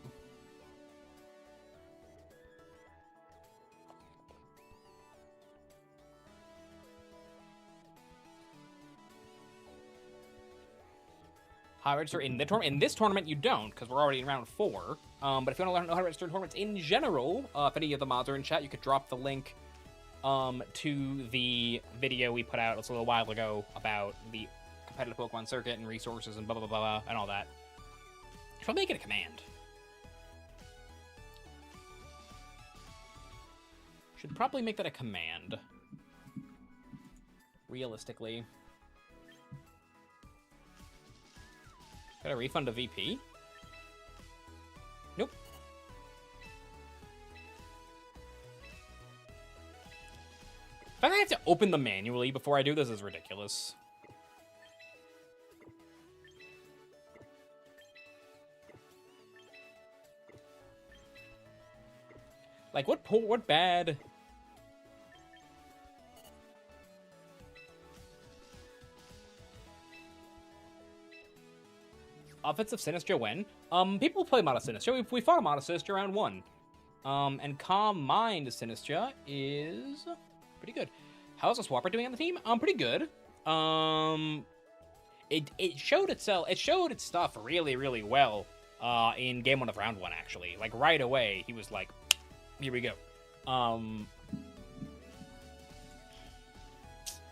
High register in the tournament. In this tournament, you don't, because we're already in round 4. But if you want to learn how to register in tournaments in general, if any of the mods are in chat, you could drop the link to the video we put out a little while ago about the competitive Pokemon circuit and resources and blah, blah, blah, blah, and all that. If I'll make it a command. Should probably make that a command. Realistically. Got a refund to VP? Nope. The fact that I have to open them manually before I do this is ridiculous. Like, what bad... Offensive Sinistcha when? People play Mono Sinistcha. We fought a Mono Sinistcha round 1. And Calm Mind Sinistcha is pretty good. How's the Swampert doing on the team? Pretty good. It showed itself. It showed its stuff really, really well. In game 1 of round 1, actually. Like right away, he was like, "Here we go."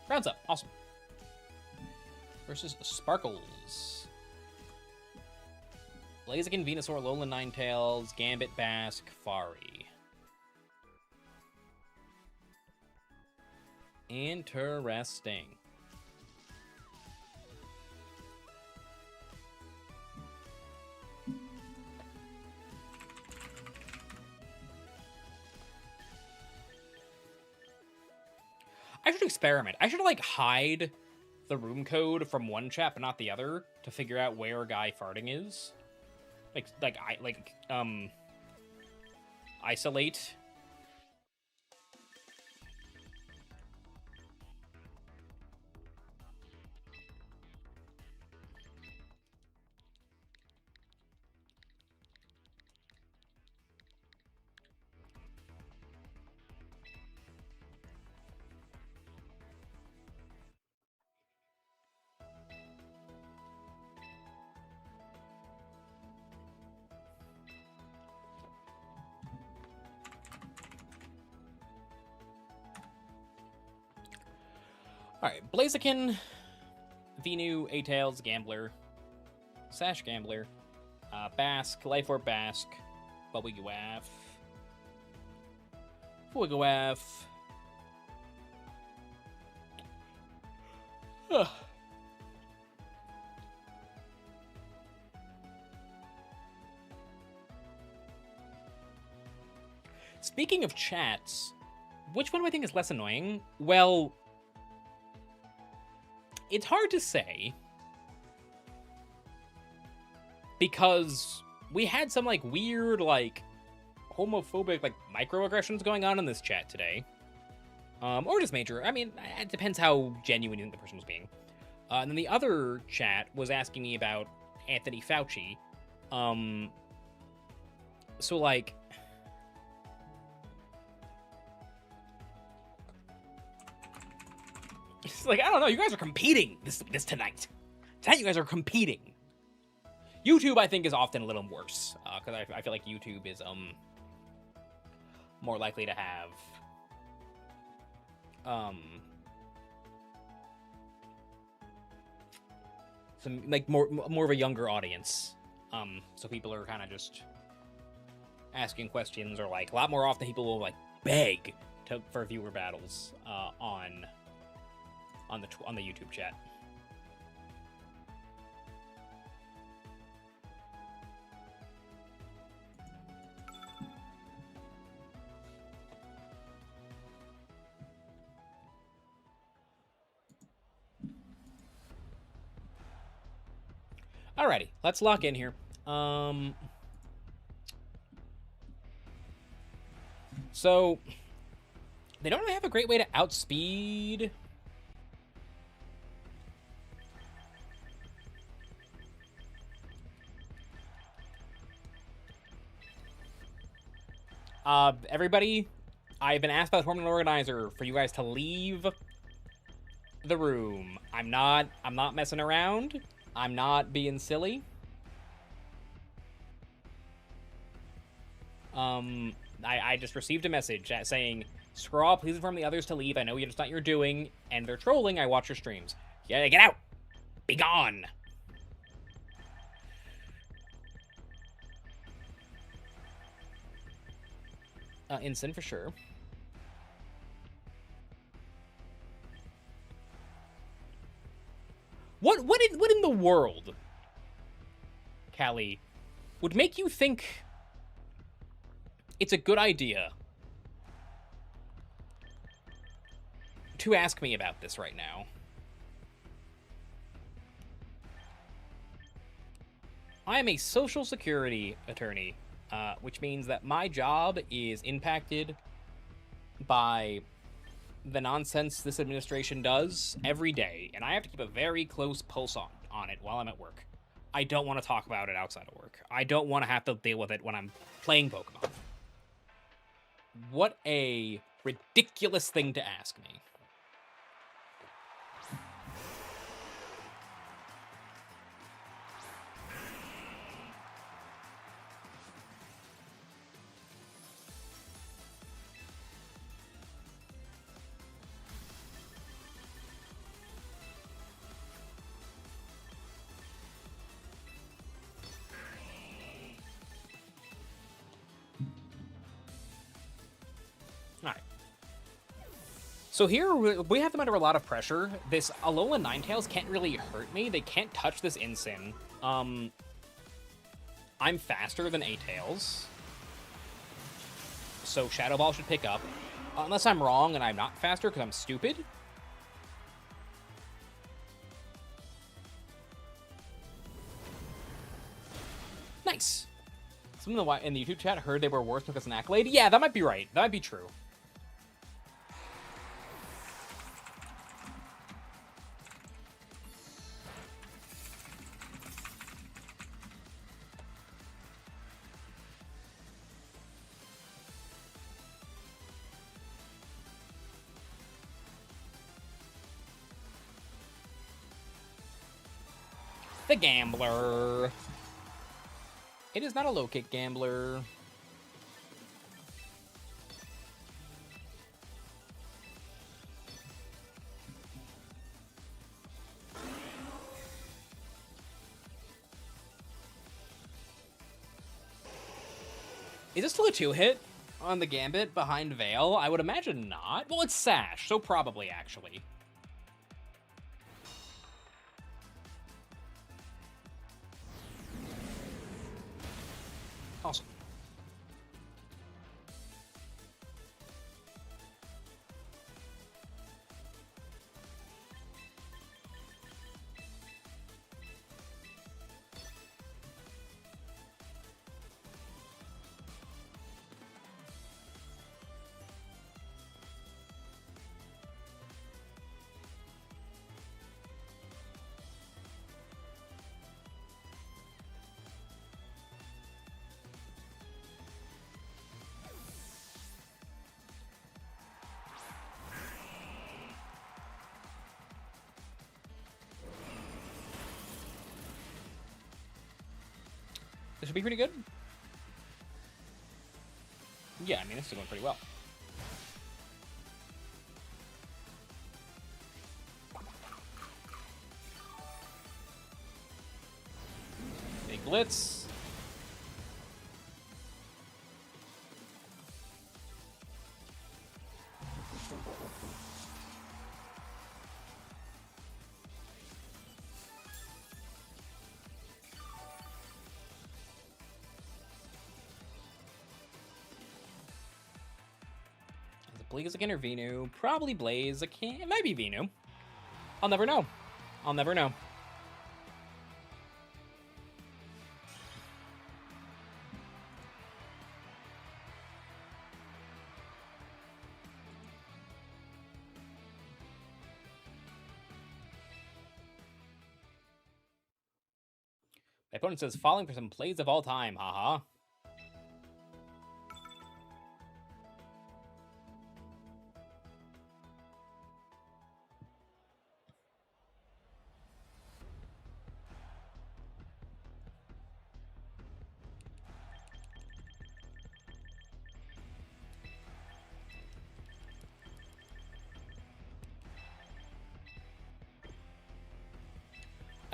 Rounds up, awesome. Versus Sparkles. Blaziken, Venusaur, Alolan Ninetales, Gambit, Basque, Fari. Interesting. I should experiment. I should, like, hide the room code from one chat but not the other to figure out where Guy farting is. Isolate. Alright, Blaziken, Venu, A-Tails, Gambler, Sash Gambler, Basque, Life Orb Basque, Bubblegwaff, Fuigawaff. Speaking of chats, which one do I think is less annoying? Well, it's hard to say, because we had some, like, weird, like, homophobic, like, microaggressions going on in this chat today. Or just major. I mean, it depends how genuine you think the person was being. And then the other chat was asking me about Anthony Fauci. So, like... It's like, I don't know, you guys are competing this tonight. Tonight you guys are competing. YouTube, I think, is often a little worse. Because I feel like YouTube is, more likely to have... some, like, more of a younger audience. So people are kind of just asking questions, or, like, a lot more often people will, like, beg for viewer battles on the YouTube chat. Alrighty, let's lock in here. So they don't really have a great way to outspeed. Everybody, I've been asked by the tournament organizer for you guys to leave the room. I'm not messing around. I'm not being silly. I just received a message saying, Scraw, please inform the others to leave. I know it's not your doing, and they're trolling. I watch your streams. Yeah, get out! Be gone! Ensign for sure. What in the world, Callie, would make you think it's a good idea to ask me about this right now? I am a Social Security attorney, which means that my job is impacted by the nonsense this administration does every day, and I have to keep a very close pulse on it while I'm at work. I don't want to talk about it outside of work. I don't want to have to deal with it when I'm playing Pokemon. What a ridiculous thing to ask me. So here, we have them under a lot of pressure. This Alola Ninetales can't really hurt me. They can't touch this Ensign. I'm faster than A-Tails. So Shadow Ball should pick up. Unless I'm wrong and I'm not faster because I'm stupid. Nice. Someone in the YouTube chat heard they were worth because an accolade. Yeah, that might be right. That might be true. The Gambler. It is not a low kick Gambler. Is it still a 2-hit on the Gambit behind Veil? I would imagine not. Well, it's Sash, so probably, actually. Awesome. This should be pretty good. Yeah, I mean, this is going pretty well. Big Blitz. Blaze again or Venu? Probably Blaze. It might be Venu. I'll never know. I'll never know. My opponent says falling for some plays of all time. Haha.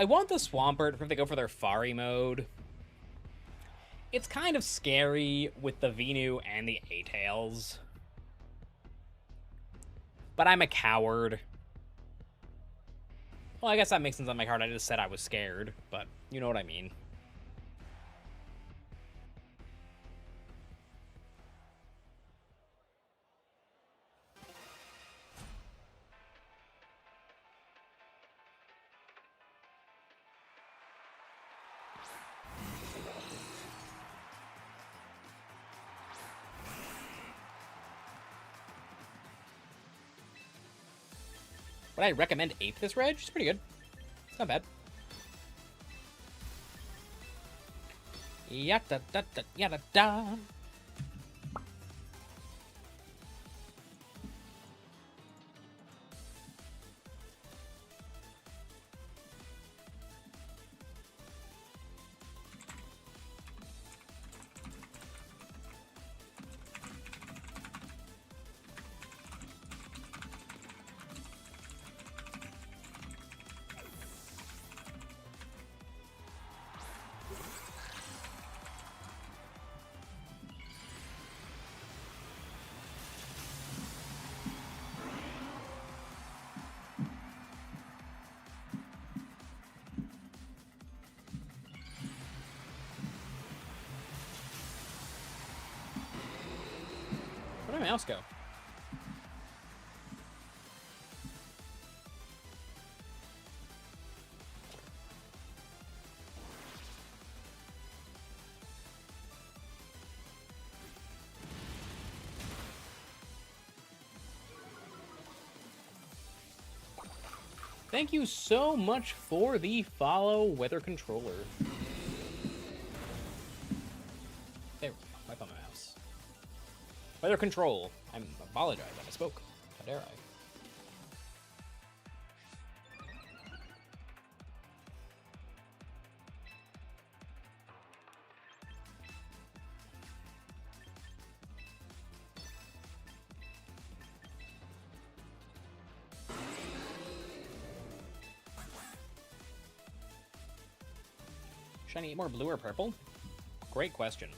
I want the Swampert if they go for their Fari mode. It's kind of scary with the Venu and the A-Tails. But I'm a coward. Well, I guess that makes sense on my card. I just said I was scared, but you know what I mean. Would I recommend Ape this reg? It's pretty good. It's not bad. Yada da da yada da. Where'd my mouse go? Thank you so much for the follow, Weather Controller. There we go. Wipe on my mouse. Weather Control. I apologize. I misspoke. How dare I? Shiny more blue or purple? Great question.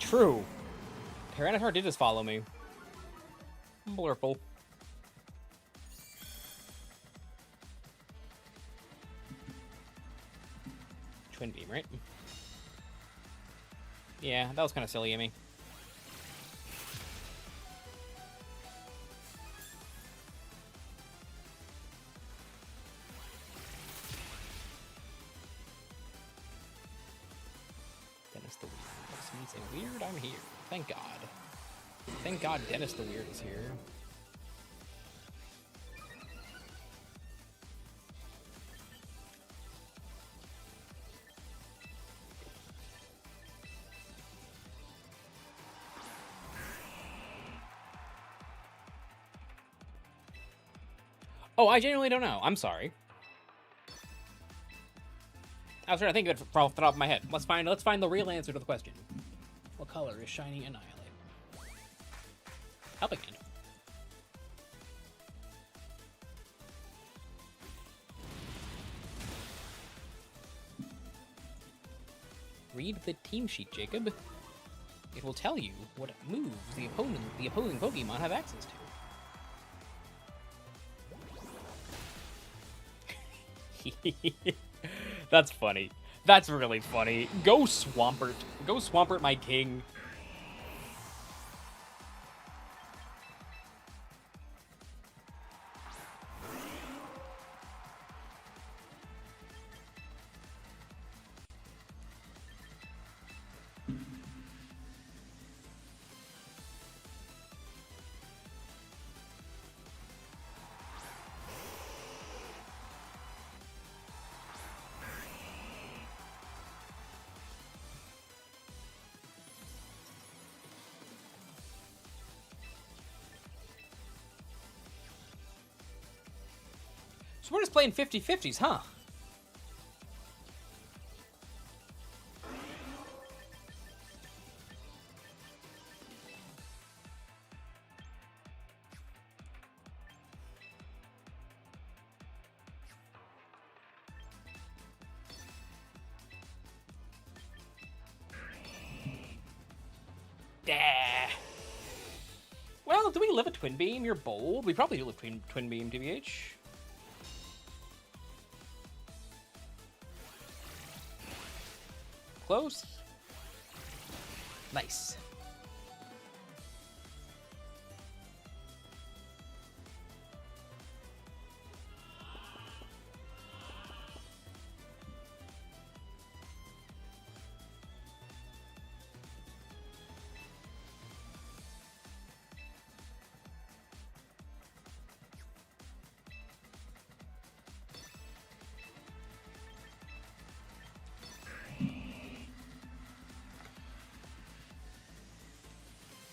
True. Tyranitar did just follow me. Blurple. Twin Beam, right? Yeah, that was kind of silly of me. Dennis the Weird. This means a weird, I'm here. Thank God. Thank God Dennis the Weird is here. Oh, I genuinely don't know. I'm sorry. I was trying to think of it off the top of my head. Let's find the real answer to the question. What color is shiny Annihilate? Helping Hand. Read the team sheet, Jacob. It will tell you what moves the opposing Pokemon have access to. That's funny. That's really funny. Go Swampert. Go Swampert, my king. So we're just playing 50-50s, huh? Well, do we live a Twin Beam? You're bold. We probably do live Twin Beam, TBH. Close. Nice.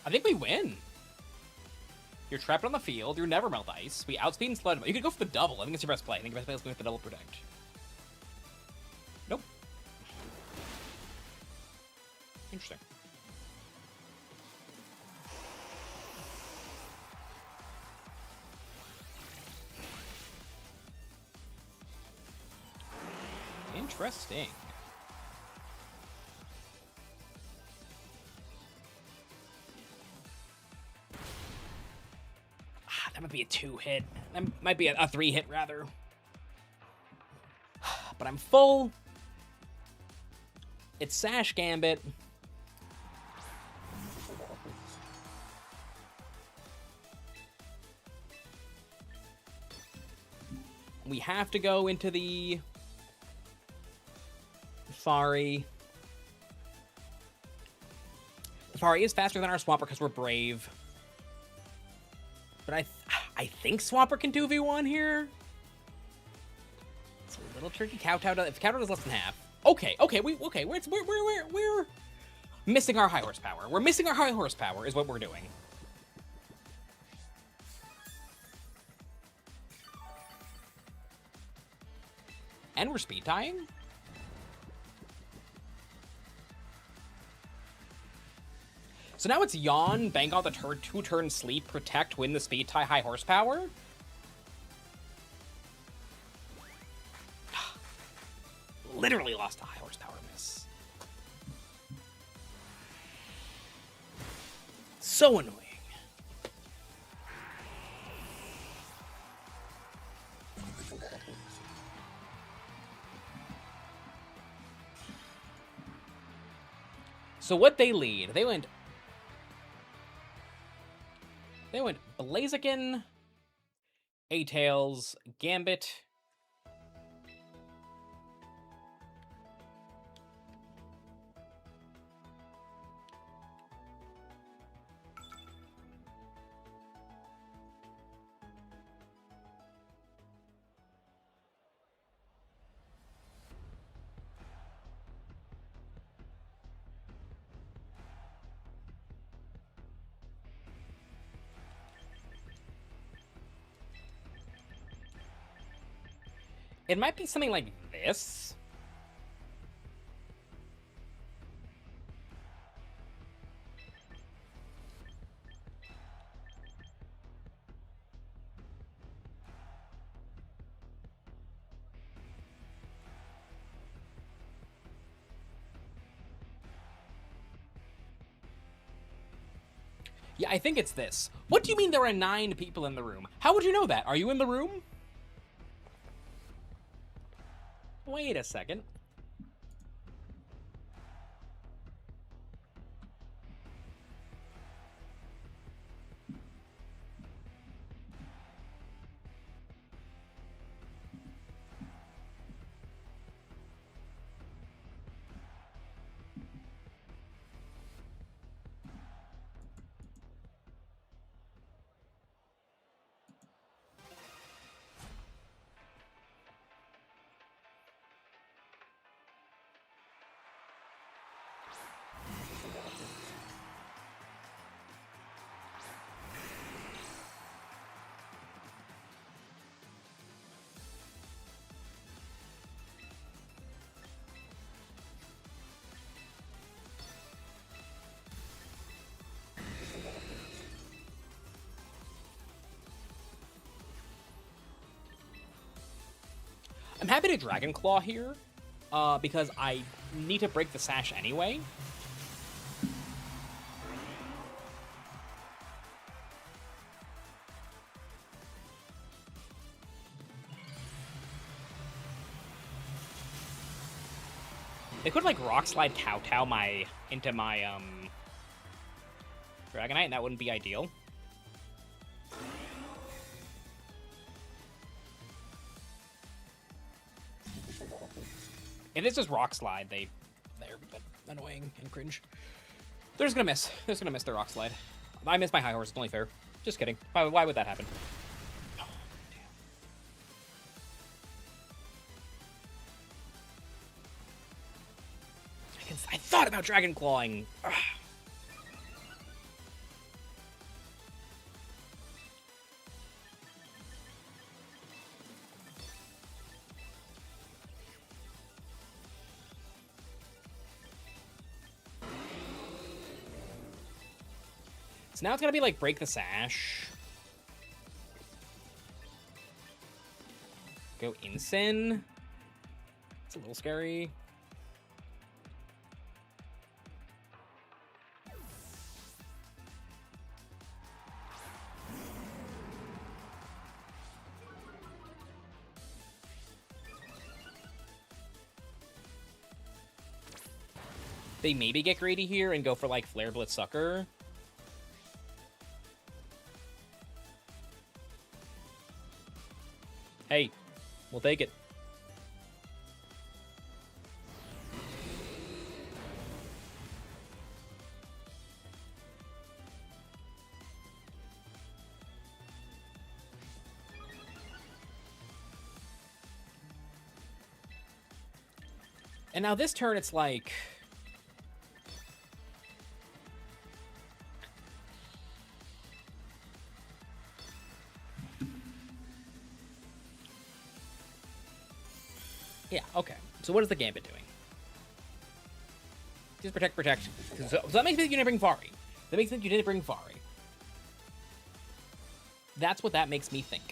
I think we win. You're trapped on the field. You're never melt ice. We outspeed and sludge. You could go for the double. I think it's your best play. I think your best play is going for the double protect. Nope. Interesting. Interesting. That might be a 2-hit. That might be a 3-hit, rather. But I'm full. It's Sash Gambit. We have to go into the Safari. Safari is faster than our Swampert because we're brave. But I think Swampert can 2v1 here. It's a little tricky. Kowtow does, if Kowtow does less than half. Okay, we're missing our high horsepower. We're missing our high horsepower is what we're doing. And we're speed tying. So now it's Yawn, bang out the 2-turn sleep, protect, win the speed tie, high horsepower. Literally lost a high horsepower miss. So annoying. So what they lead? They went Blaziken, A-Tails, Gambit. It might be something like this. Yeah, I think it's this. What do you mean there are 9 people in the room? How would you know that? Are you in the room? Wait a second. I'm happy to Dragon Claw here, because I need to break the sash anyway. They could like Rock Slide Kowtow into my Dragonite, and that wouldn't be ideal. If this is Rock Slide, they're annoying and cringe. They're just gonna miss. They're just gonna miss their Rock Slide. I missed my High Horse. It's only fair. Just kidding. Why would that happen? Oh, damn. I thought about Dragon Clawing. Ugh. So now it's gonna be like break the sash. Go Incin. It's a little scary. They maybe get greedy here and go for like Flare Blitz Sucker. Hey, we'll take it. And now this turn, it's like... Yeah, okay. So what is the Gambit doing? Just protect. So that makes me think you didn't bring Fari. That makes me think you didn't bring Fari. That's what that makes me think.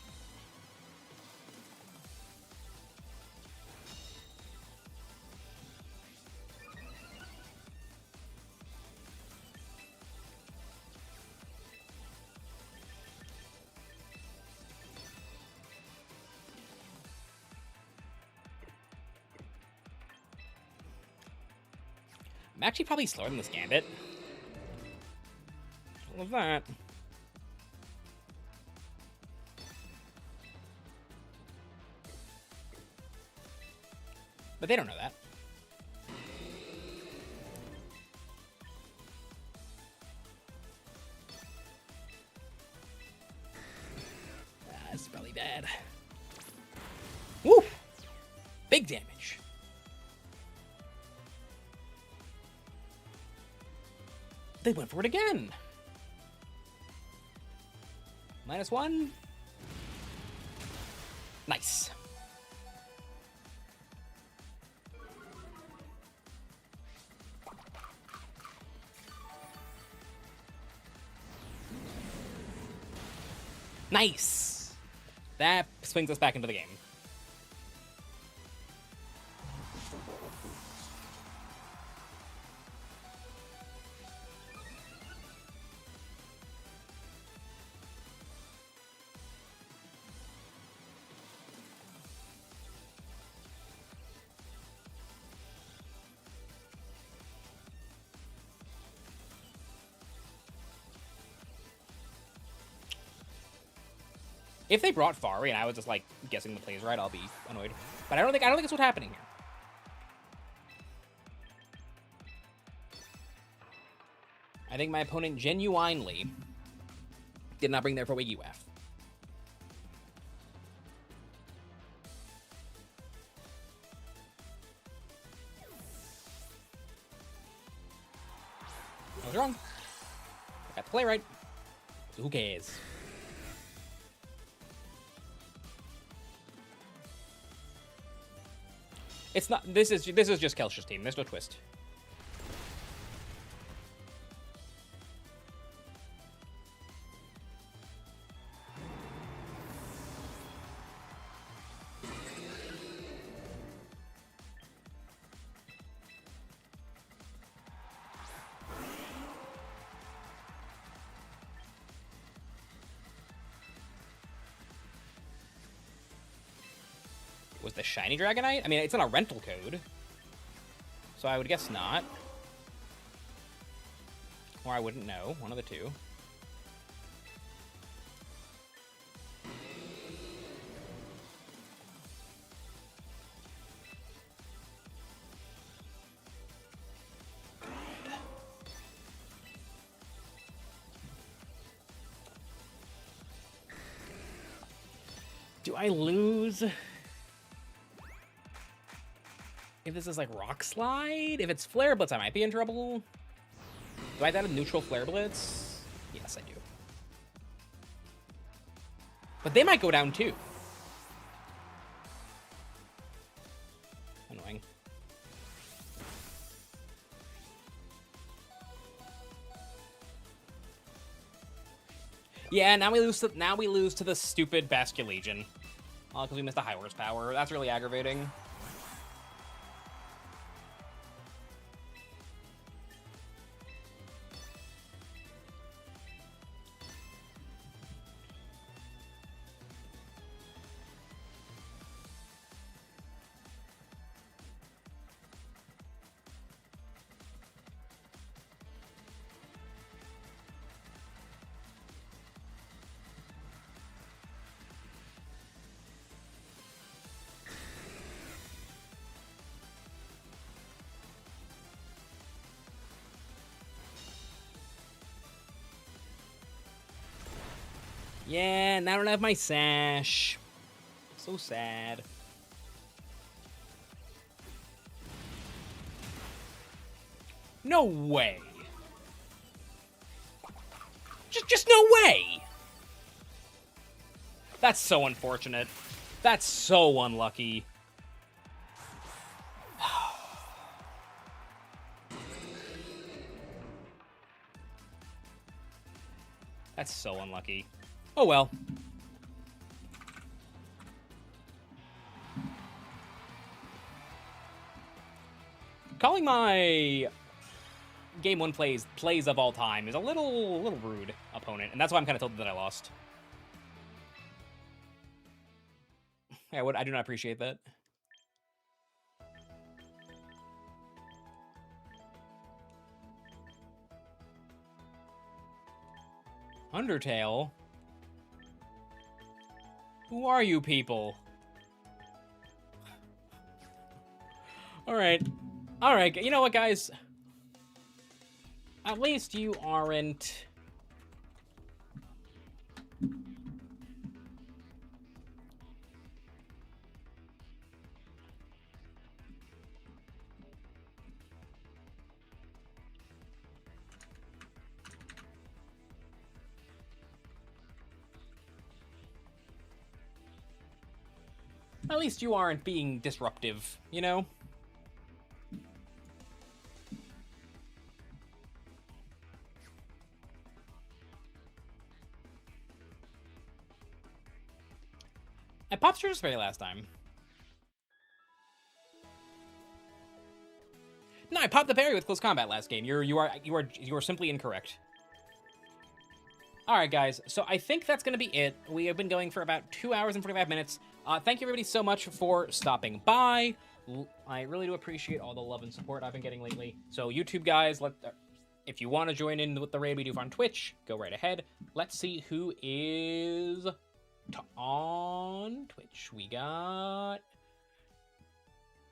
actually probably slower than this Gambit. I love that. But they don't know that. This is probably bad. Woo! Big damage. They went for it again. -1. Nice. Nice. That swings us back into the game. If they brought Fari and I was just like guessing the plays right, I'll be annoyed. But I don't think it's what's happening here. I think my opponent genuinely did not bring their for UF. I was wrong. I got the play right. So who cares? It's not. This is just Kelsh's team. There's no twist. Was the shiny Dragonite? I mean, it's in a rental code. So I would guess not. Or I wouldn't know. One of the two. Do I lose? If this is like Rock Slide? If it's Flare Blitz, I might be in trouble. Do I have a neutral Flare Blitz? Yes, I do. But they might go down too. Annoying. Yeah, now we lose to the stupid Basculegion. Because we missed a high horsepower. That's really aggravating. Yeah, now I don't have my sash. So sad. No way. Just no way. That's so unfortunate. That's so unlucky. That's so unlucky. Oh well. Calling my game 1 plays of all time is a little rude, opponent, and that's why I'm kind of tilted that I lost. Yeah, I do not appreciate that. Undertale? Who are you people? Alright. Alright, you know what, guys? At least you aren't... At least you aren't being disruptive, you know? I popped Sturgis Berry last time. No, I popped the berry with close combat last game. You are simply incorrect. All right, guys. So I think that's gonna be it. We have been going for about 2 hours and 45 minutes. Thank you everybody so much for stopping by. I really do appreciate all the love and support I've been getting lately. So YouTube guys, if you want to join in with the raid we do on Twitch, go right ahead. Let's see who is on Twitch. We got...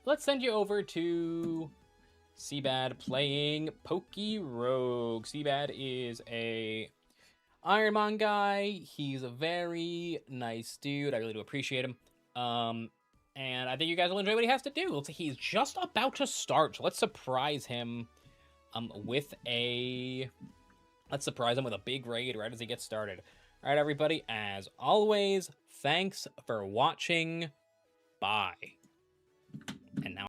Let's send you over to Seabad playing Pokey Rogue. Seabad is a Ironmon guy. He's a very nice dude. I really do appreciate him. And I think you guys will enjoy what he has to do. He's just about to start. So let's surprise him with a big raid right as he gets started. All right, everybody, as always, thanks for watching. Bye.